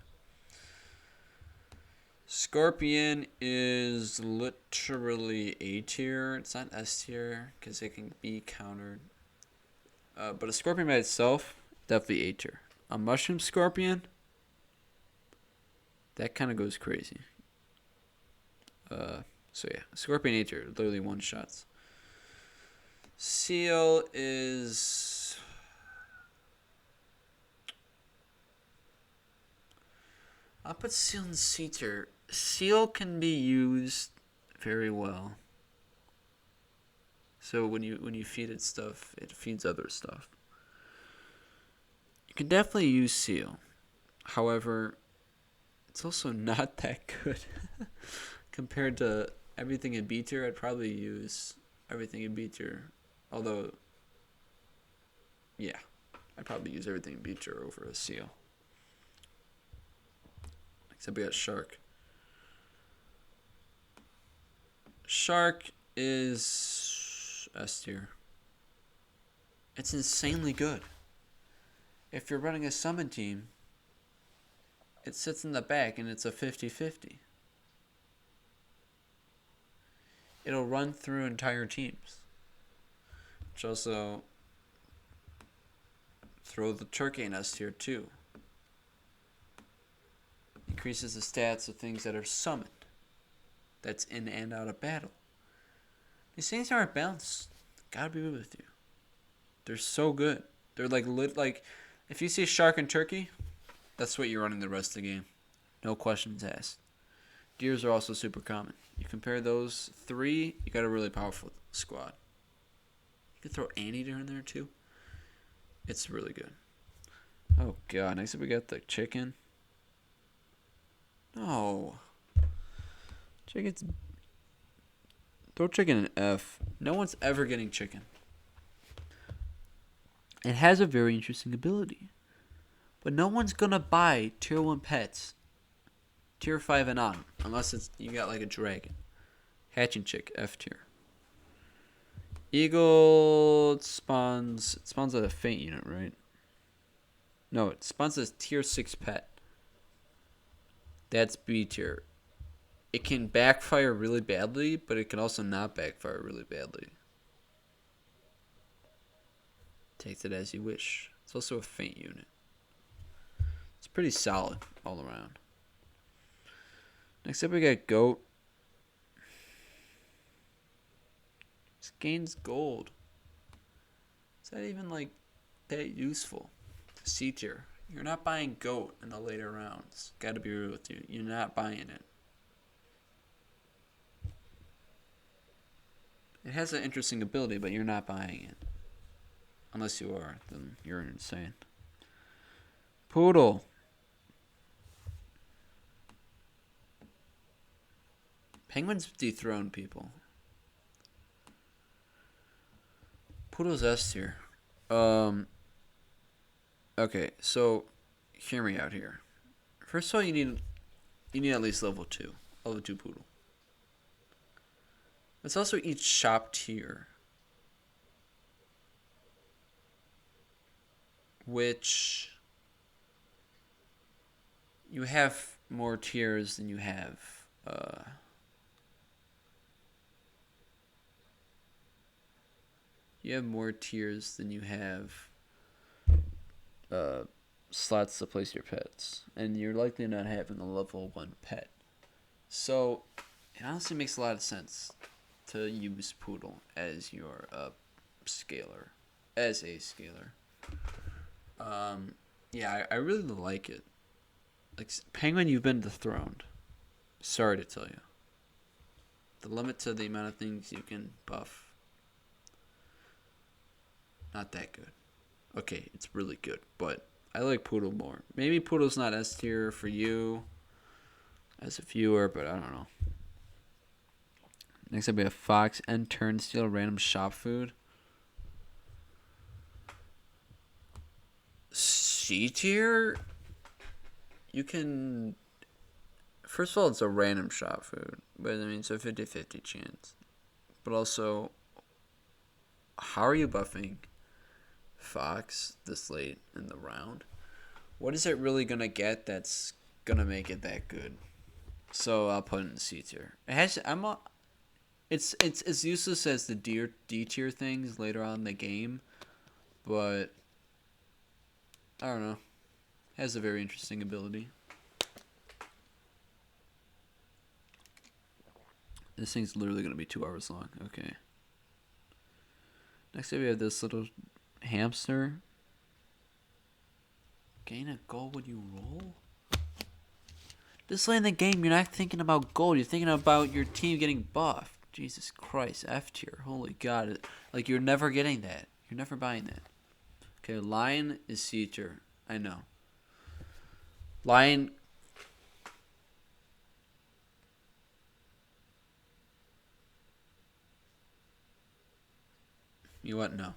Scorpion is literally A tier. It's not S tier because it can be countered. But a scorpion by itself, definitely A tier. A mushroom scorpion, that kind of goes crazy. So yeah, scorpion A tier, literally one shots. Seal is I'll put seal in C tier. Seal can be used very well. So when you feed it stuff, it feeds other stuff. You can definitely use seal. However, it's also not that good. Compared to everything in B tier, I'd probably use everything in B tier. Although, yeah, I'd probably use everything in B tier over a seal. Except we got shark. Shark is S tier. It's insanely good. If you're running a summon team, it sits in the back and it's a 50-50. It'll run through entire teams. Which also throw the turkey in S tier too. Increases the stats of things that are summoned. That's in and out of battle. These things aren't balanced. Gotta be with you. They're so good. They're like if you see shark and turkey, that's what you're running the rest of the game. No questions asked. Deers are also super common. You compare those three, you got a really powerful squad. You could throw anteater in there too. It's really good. Oh god, next up we got the chicken. No. Chicken's... Throw chicken in F. No one's ever getting chicken. It has a very interesting ability. But no one's gonna buy tier 1 pets. Tier 5 and on. Unless it's you got like a dragon. Hatching chick, F tier. Eagle it spawns at a faint unit, right? No, it spawns as tier 6 pet. That's B tier. It can backfire really badly, but it can also not backfire really badly. Take it as you wish. It's also a faint unit. It's pretty solid all around. Next up we got goat. This gains gold. Is that even like that useful? C tier. You're not buying goat in the later rounds. Gotta be real with you. You're not buying it. It has an interesting ability, but you're not buying it. Unless you are, then you're insane. Poodle. Penguins dethrone people. Poodle's S tier. Okay, so hear me out here. First of all, you need at least level 2 poodle. Let's also each shop tier, which you have more tiers than you have slots to place your pets, and you're likely not having a level 1 pet. So it honestly makes a lot of sense to use Poodle as your scaler, as a scaler. Yeah, I really like it. Like Penguin, you've been dethroned. Sorry to tell you. The limit to the amount of things you can buff. Not that good. Okay, it's really good, but I like Poodle more. Maybe Poodle's not S tier for you as a viewer, but I don't know. Next up we have Fox and Turnstile random shop food. C tier? You can... First of all, it's a random shop food, but I mean, it's a 50-50 chance. But also, how are you buffing Fox this late in the round? What is it really going to get that's going to make it that good? So I'll put it in C tier. It's as useless as the D tier things later on in the game, but I don't know. It has a very interesting ability. This thing's literally going to be 2 hours long. Okay. Next up we have this little hamster. Gain a gold when you roll? This late in the game, you're not thinking about gold. You're thinking about your team getting buffed. Jesus Christ, F tier. Holy God. Like, you're never getting that. You're never buying that. Okay, lion is C tier. I know. Lion. You know what? No.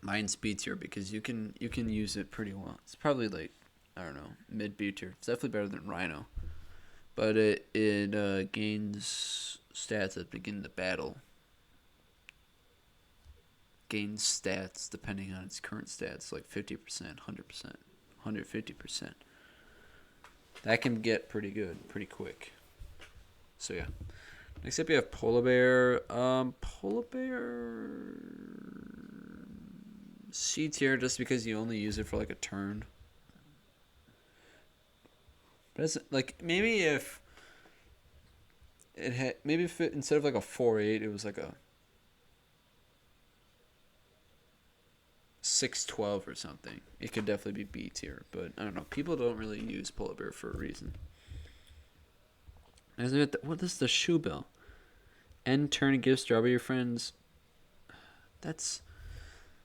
Lion's B tier because you can use it pretty well. It's probably like, I don't know, mid B tier. It's definitely better than Rhino, but it gains stats at the beginning of the battle. Gains stats depending on its current stats, like 50%, 100%, 150%. That can get pretty good, pretty quick. So yeah. Next up, you have polar bear. Polar bear C tier just because you only use it for like a turn. But it's like maybe if it had maybe if it, instead of like a 4-8, it was like a 6-12 or something. It could definitely be B tier, but I don't know. People don't really use polar bear for a reason. What is the shoe bill? End turn and give strawberry friends. That's.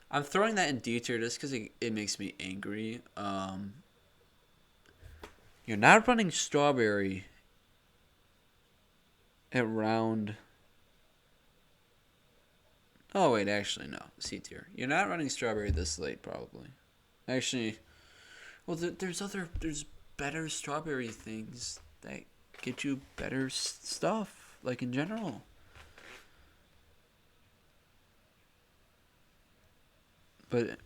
I'm throwing that in D tier just because it makes me angry. You're not running strawberry at round. Oh wait, actually no, C tier. You're not running strawberry this late probably. Actually, well there's better strawberry things that get you better stuff like in general. But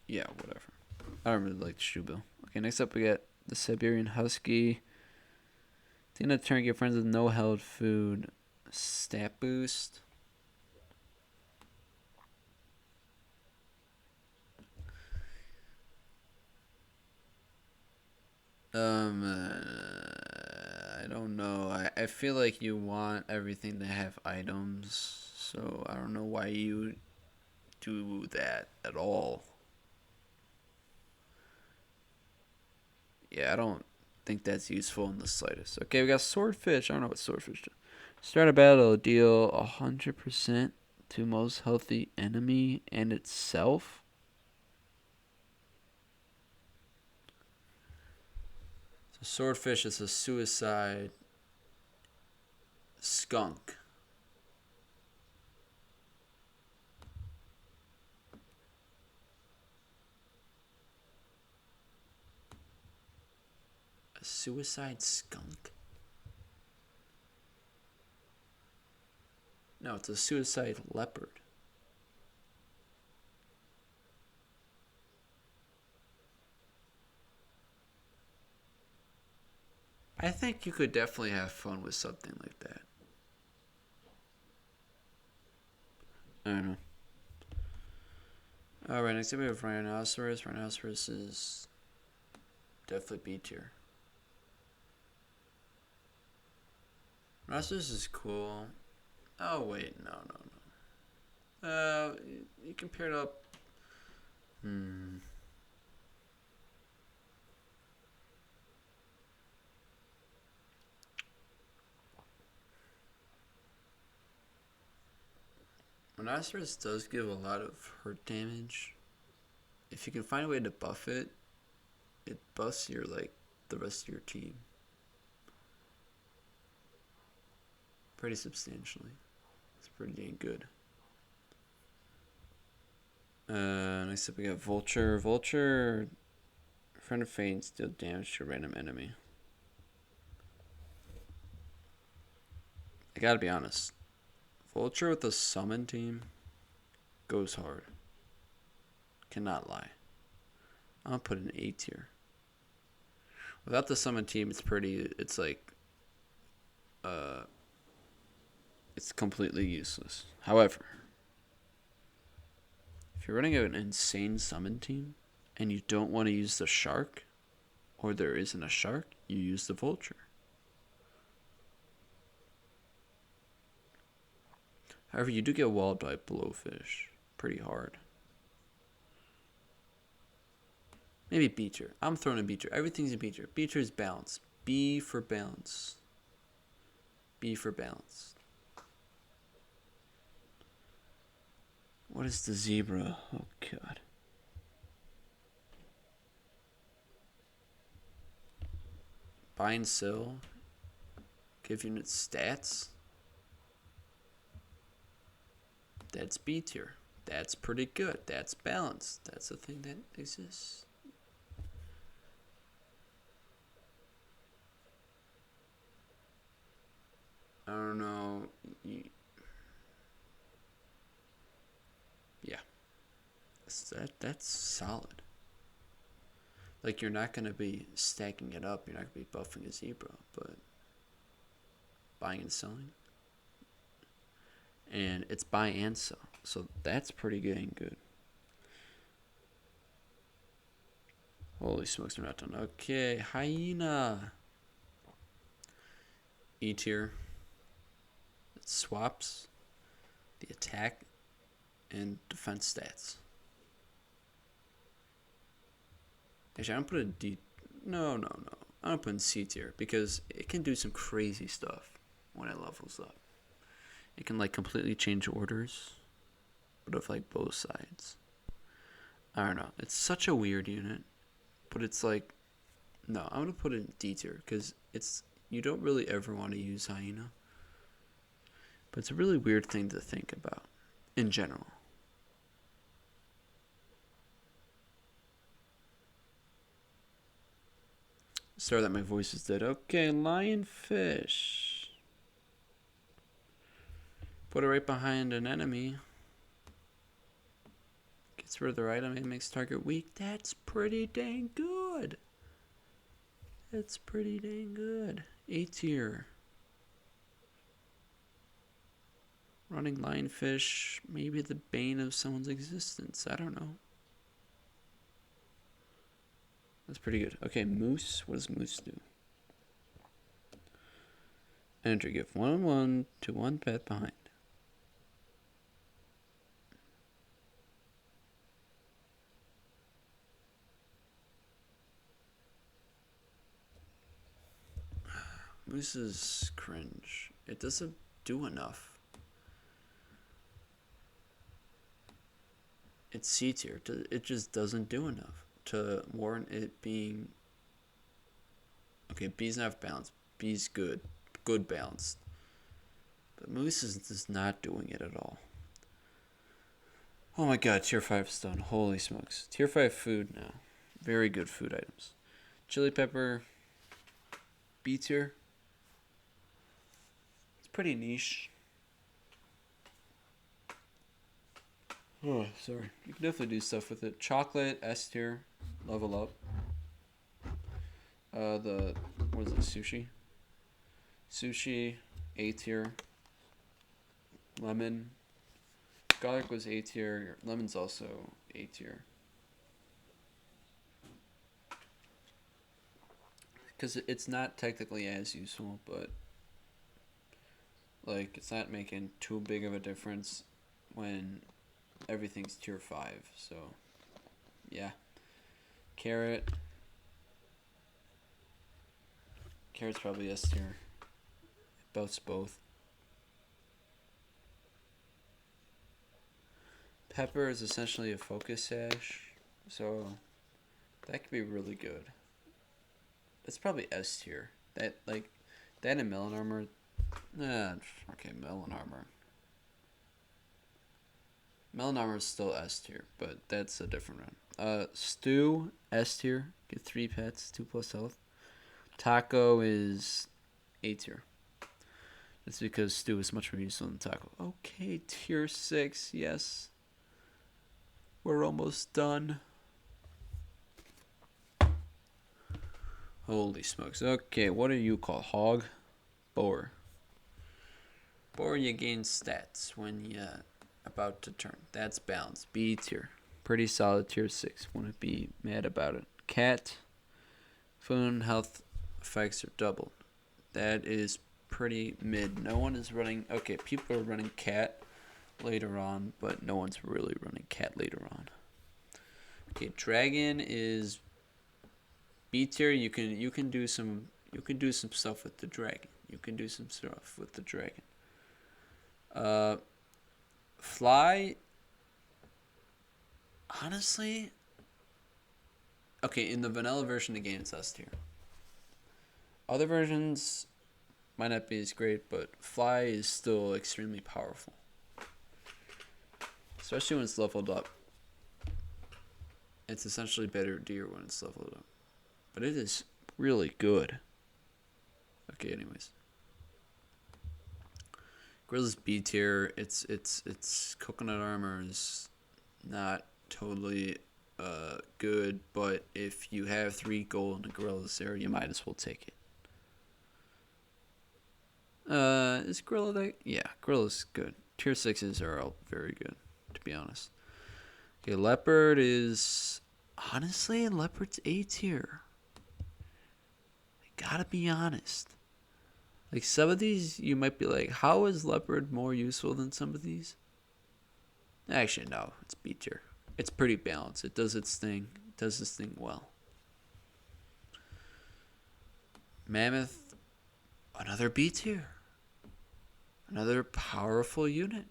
yeah, whatever. I don't really like the shoe bill. Okay, next up we got the Siberian Husky. The end of the turn, get friends with no held food. Stat boost. I don't know. I feel like you want everything to have items, so I don't know why you do that at all. Yeah, I don't think that's useful in the slightest. Okay, we got swordfish. I don't know what swordfish do. Start a battle, deal 100% to most healthy enemy and itself. So swordfish is a suicide skunk. A suicide skunk? No, it's a suicide leopard. I think you could definitely have fun with something like that. I don't know. Alright, next up we have rhinoceros. Rhinoceros is definitely B tier. Rhinoceros is cool. Oh wait, no. You can pair it up. Rhinoceros does give a lot of hurt damage. If you can find a way to buff it, it buffs your the rest of your team pretty substantially. It's pretty dang good. Next up we got Vulture. Vulture, friend of Fate, deal damage to a random enemy. I gotta be honest. Vulture with the summon team goes hard. Cannot lie. I'm gonna put an A tier. Without the summon team, it's like, it's completely useless. However, if you're running an insane summon team and you don't want to use the shark, or there isn't a shark, you use the vulture. However, you do get walled by Blowfish pretty hard. Maybe B tier. I'm throwing a B tier. Everything's a B tier. B tier is balance. B for balance. B for balance. What is the zebra? Oh, God. Buy and sell. Give units stats. That's B tier. That's pretty good. That's balanced. That's a thing that exists. I don't know. Yeah. That's solid. Like, you're not going to be stacking it up. You're not going to be buffing a zebra, but buying and selling. And it's buy and sell. So that's pretty dang good. Holy smokes, we're not done. Okay, hyena. E tier. It swaps the attack and defense stats. Actually, I'm putting D. No. I'm putting C tier because it can do some crazy stuff when it levels up. It can like completely change orders, but of like both sides. I don't know. It's such a weird unit, but it's like, no, I'm gonna put it in D tier because you don't really ever want to use hyena, but it's a really weird thing to think about in general. Sorry that my voice is dead. Okay, lionfish. Put it right behind an enemy. Gets rid of their item and makes target weak. That's pretty dang good. That's pretty dang good. A tier. Running lionfish. Maybe the bane of someone's existence. I don't know. That's pretty good. Okay, moose. What does moose do? Enter. Give 1/1 to one pet behind. Moose is cringe. It doesn't do enough. It's C tier. It just doesn't do enough to warrant it being. Okay, B's not balanced. B's good. Good balanced. But Moose is just not doing it at all. Oh my god, tier 5 is done. Holy smokes. Tier 5 food now. Very good food items. Chili pepper. B tier. It's pretty niche. Oh, sorry. You can definitely do stuff with it. Chocolate, S tier. Level up. What is it, sushi? Sushi, A tier. Lemon. Garlic was A tier. Lemon's also A tier. Because it's not technically as useful, but like it's not making too big of a difference when everything's tier 5. So yeah. Carrot. Carrot's probably S tier. Both. Pepper is essentially a focus sash, so that could be really good. That's probably S tier. That and melon armor. Okay, melon armor. Melon armor is still S tier, but that's a different run. Stew, S tier. Get 3 pets, 2+ health. Taco is A tier. That's because stew is much more useful than taco. Okay, tier 6, yes. We're almost done. Holy smokes. Okay, what do you call hog? Boar. Boar, you gain stats when you're about to turn. That's balanced. B tier. Pretty solid tier 6. Wouldn't be mad about it. Cat. Food and health effects are doubled. That is pretty mid. No one is running. Okay, people are running cat later on, but no one's really running cat later on. Okay, dragon is B tier. You can do some stuff with the dragon. Fly. Honestly, okay, in the vanilla version of the game, it's S tier. Other versions might not be as great, but fly is still extremely powerful. Especially when it's leveled up. It's essentially better deer when it's leveled up. But it is really good. Okay, anyways. Gorilla's B tier. Its coconut armor is not totally good, but if you have 3 gold in a gorilla's there, you might as well take it. Is gorilla that? Yeah, gorilla's good. Tier 6s are all very good, to be honest. Okay, leopard is honestly leopard's A tier. I gotta be honest. Like some of these, you might be like, how is leopard more useful than some of these? Actually, no, it's B tier. It's pretty balanced. It does its thing. It does its thing well. Mammoth, another B tier. Another powerful unit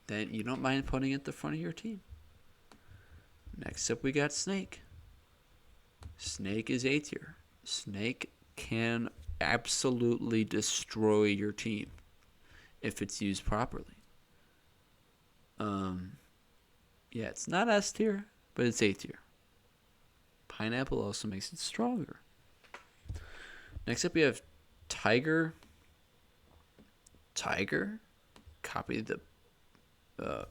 that you don't mind putting at the front of your team. Next up, we got snake. Snake is A tier. Snake can absolutely destroy your team if it's used properly. Yeah, it's not S tier, but it's A tier. Pineapple also makes it stronger. Next up, we have tiger. Tiger copy the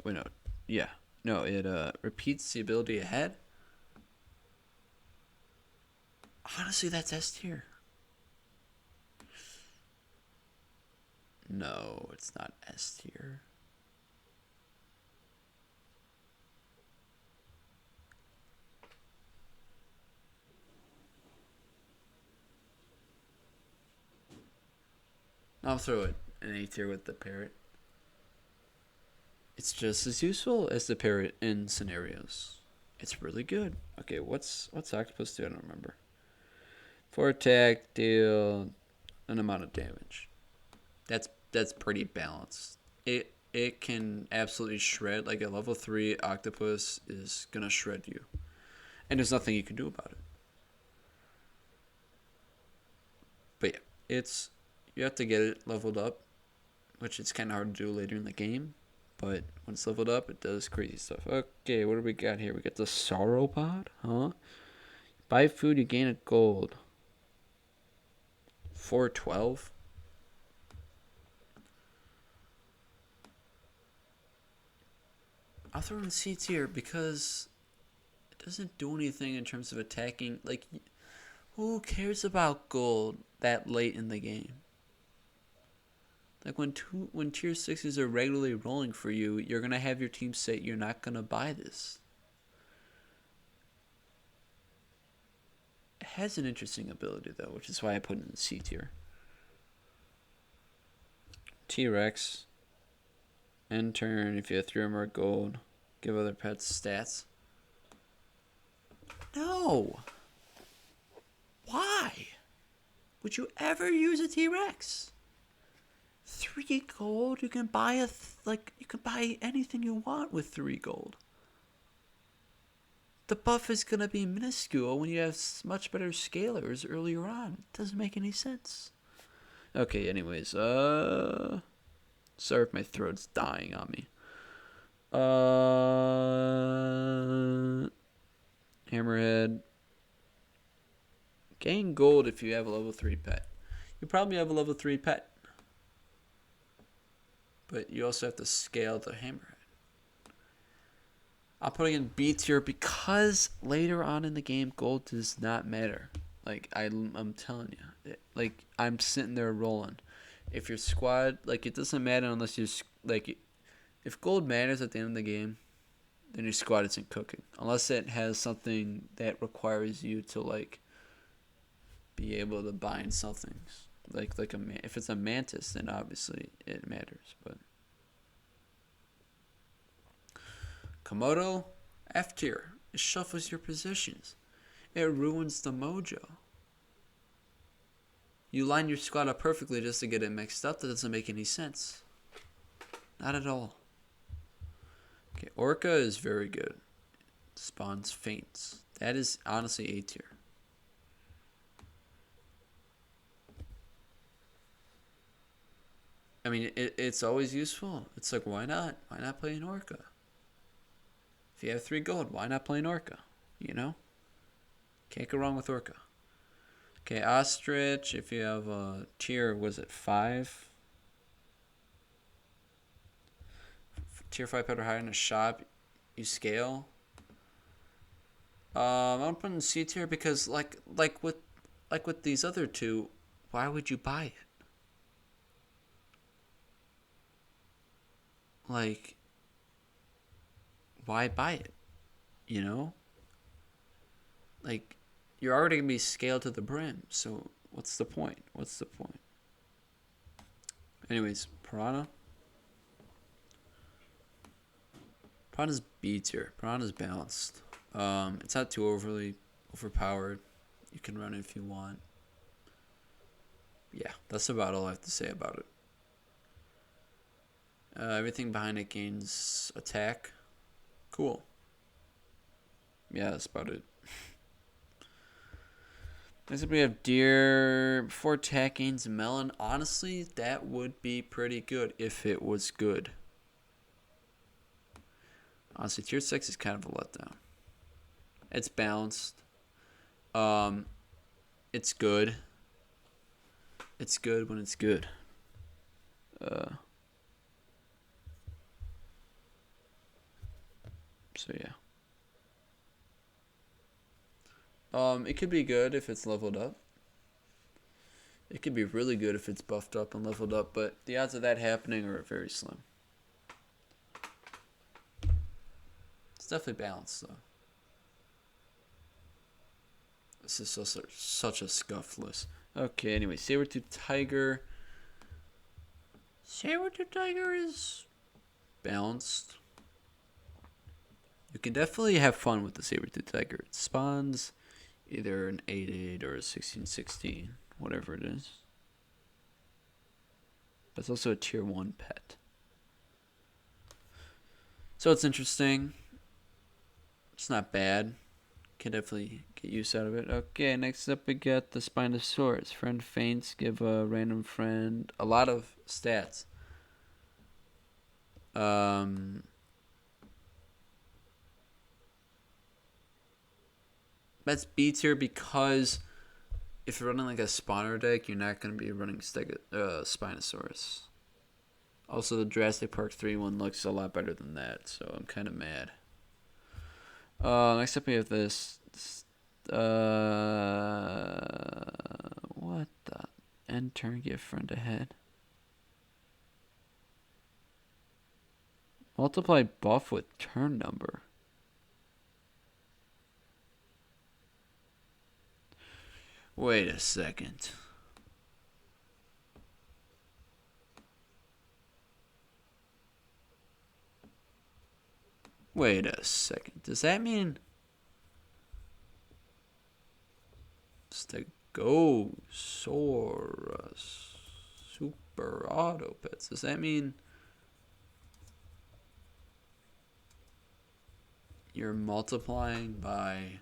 wait, no, yeah, no, it repeats the ability ahead. Honestly, that's S tier. No, it's not S tier. I'll throw it an A tier with the parrot. It's just as useful as the parrot in scenarios. It's really good. Okay, what's octopus do? I don't remember. For attack, deal an amount of damage. That's pretty balanced. It can absolutely shred. Like a level 3 octopus is gonna shred you, and there's nothing you can do about it. But yeah, you have to get it leveled up, which is kind of hard to do later in the game. But when it's leveled up, it does crazy stuff. Okay, what do we got here? We got the sauropod, huh? Buy food, you gain a gold. 412. I'll throw in C tier because it doesn't do anything in terms of attacking. Like, who cares about gold that late in the game? Like when tier 6s are regularly rolling for you, you're gonna have your team say you're not gonna buy this. It has an interesting ability though, which is why I put it in C tier. T-Rex. End turn, if you have 3 or more gold, give other pets stats. No! Why would you ever use a T-Rex? 3 gold, you can buy you can buy anything you want with 3 gold. The buff is gonna be minuscule when you have much better scalers earlier on. It doesn't make any sense. Okay, anyways, sorry if my throat's dying on me. Hammerhead. Gain gold if you have a level 3 pet. You probably have a level 3 pet. But you also have to scale the hammerhead. I'm putting in B tier because later on in the game, gold does not matter. Like, I'm telling you. Like, I'm sitting there rolling. If your squad, like, it doesn't matter unless you're, like, if gold matters at the end of the game, then your squad isn't cooking. Unless it has something that requires you to, like, be able to bind something. Like if it's a mantis, then obviously it matters. But Komodo, F tier. It shuffles your positions. It ruins the mojo. You line your squad up perfectly just to get it mixed up. That doesn't make any sense. Not at all. Okay, Orca is very good. Spawns faints. That is honestly A tier. I mean, it's always useful. It's like, why not? Why not play an orca? If you have 3 gold, why not play an orca? You know? Can't go wrong with orca. Okay, ostrich, if you have a tier, was it 5? Tier 5 pet or higher in a shop, you scale. I'm putting C tier because like with these other two, why would you buy it? Like, why buy it? You know? Like, you're already gonna be scaled to the brim, so what's the point? What's the point? Anyways, piranha. Piranha's B tier. Piranha's balanced. It's not too overly overpowered. You can run it if you want. Yeah, that's about all I have to say about it. Everything behind it gains attack. Cool. Yeah, that's about it. Next up we have deer. Before attack gains melon. Honestly, that would be pretty good if it was good. Honestly, tier 6 is kind of a letdown. It's balanced. It's good. It's good when it's good. So yeah. It could be good if it's leveled up. It could be really good if it's buffed up and leveled up, but the odds of that happening are very slim. It's definitely balanced though. This is such a scuffed list. Okay, anyway, saber-tooth tiger. Saber-tooth tiger is balanced. You can definitely have fun with the saber-tooth tiger. It spawns either an 8/8 or a 16/16, whatever it is. But it's also a tier 1 pet. So it's interesting. It's not bad. Can definitely get use out of it. Okay, next up we got the Spinosaurus. Friend faints, give a random friend a lot of stats. That's B tier because if you're running like a spawner deck, you're not going to be running Spinosaurus. Also, the Jurassic Park 3 one looks a lot better than that, so I'm kind of mad. Next up we have this. What the? End turn, give friend ahead. Multiply buff with turn number. Wait a second. Wait a second. Does that mean Stegosaurus Super Auto Pets? Does that mean you're multiplying by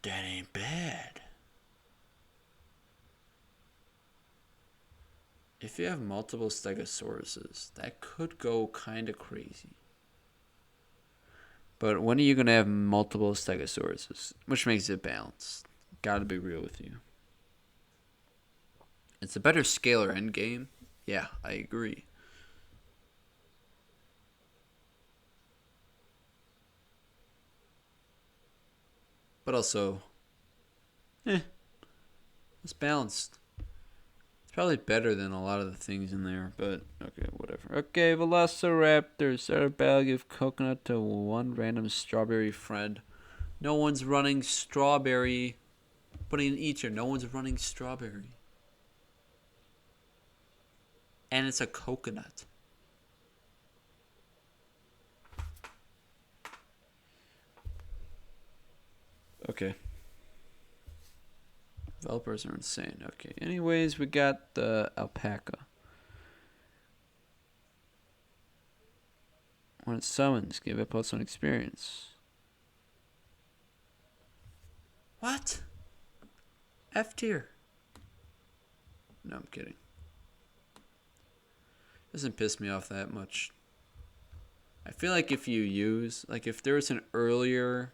that ain't bad. If you have multiple Stegosauruses, that could go kind of crazy. But when are you going to have multiple Stegosauruses? Which makes it balanced. Gotta be real with you. It's a better scalar endgame. Yeah, I agree. But also, it's balanced. It's probably better than a lot of the things in there, but okay, whatever. Okay, Velociraptor. Start a battle, give coconut to one random strawberry friend. No one's running strawberry. Putting in each year, no one's running strawberry. And it's a coconut. Okay. Developers are insane. Okay. Anyways, we got the alpaca. When it summons, give it +1 experience. What? F tier. No, I'm kidding. Doesn't piss me off that much. I feel like if you use, like if there was an earlier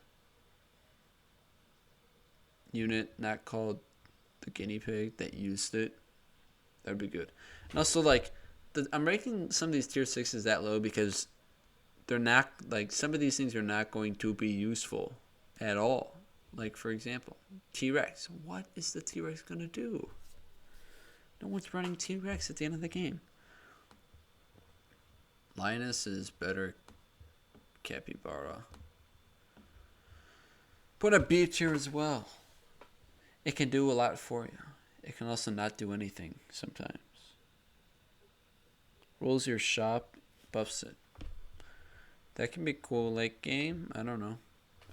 unit not called the guinea pig that used it, that'd be good. And also, like, I'm ranking some of these tier 6s that low because they're not, like, some of these things are not going to be useful at all. Like, for example, T-Rex. What is the T-Rex going to do? No one's running T-Rex at the end of the game. Lioness is better. Capybara. Put a B tier as well. It can do a lot for you. It can also not do anything sometimes. Rolls your shop, buffs it. That can be cool late game. I don't know.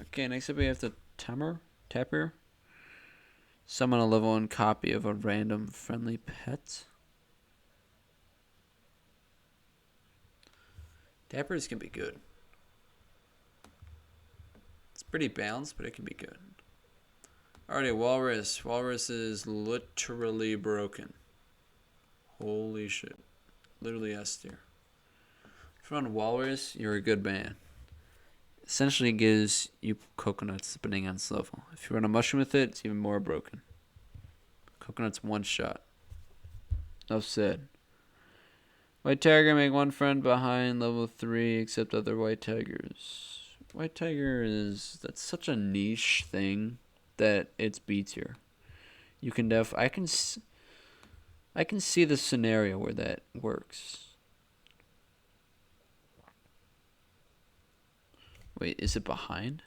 Okay, next up we have the Tapir. Summon a level 1 copy of a random friendly pet. Tapirs can be good. It's pretty balanced, but it can be good. Alrighty, Walrus. Walrus is literally broken. Holy shit. Literally S tier. If you're on Walrus, you're a good man. Essentially gives you coconuts depending on its level. If you run a mushroom with it, it's even more broken. Coconut's one shot. Enough said. White tiger, make 1 friend behind level 3 except other white tigers. White tiger that's such a niche thing that it's B tier. You can I can see the scenario where that works. Wait, is it behind?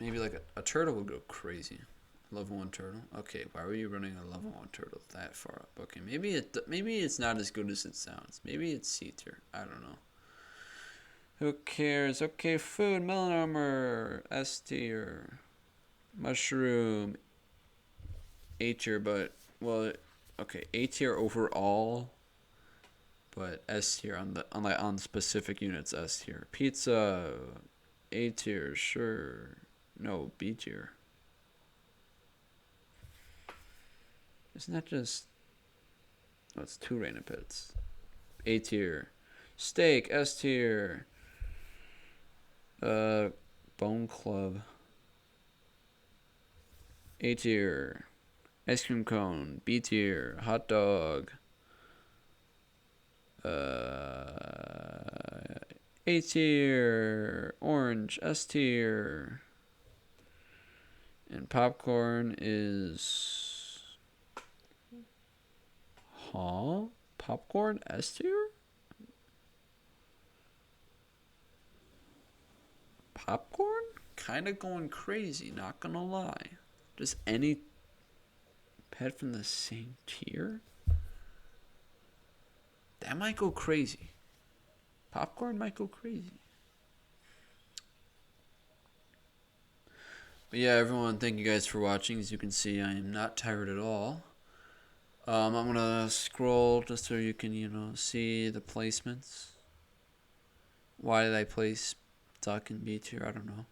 Maybe like a turtle would go crazy. Level 1 turtle. Okay, why were you running a level 1 turtle that far up? Okay, maybe it's not as good as it sounds. Maybe it's C tier. I don't know. Who cares? Okay, food, melon armor, S tier. Mushroom, A tier, but well, okay, A tier overall, but S tier on specific units. S tier. Pizza, A tier, sure. No, B tier. Isn't that just? Oh, it's 2 random pets. A tier. Steak, S tier. Bone club. A tier. Ice cream cone, B tier. Hot dog. A tier. Orange, S tier. And popcorn is... Huh? Popcorn S tier? Popcorn? Kind of going crazy, not gonna lie. Just any pet from the same tier? That might go crazy. Popcorn might go crazy. But yeah, everyone, thank you guys for watching. As you can see, I am not tired at all. I'm gonna scroll just so you can, see the placements. Why did I place Duck in B tier? I don't know.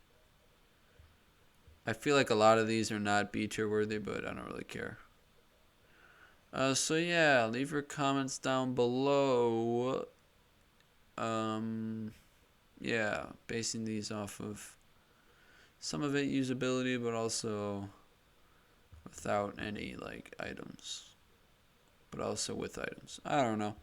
I feel like a lot of these are not B tier worthy, but I don't really care. So yeah, leave your comments down below. Yeah, basing these off of some of it usability, but also without any like items. But also with items. I don't know.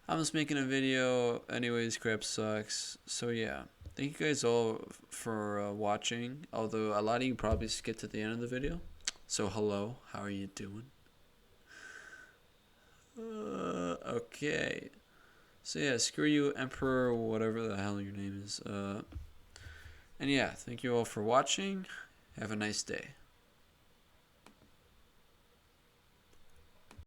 I'm just making a video. Anyways, crap sucks. So yeah. Thank you guys all for watching. Although a lot of you probably skipped to the end of the video. So hello. How are you doing? Okay. So yeah, screw you, Emperor, whatever the hell your name is. And yeah, thank you all for watching. Have a nice day.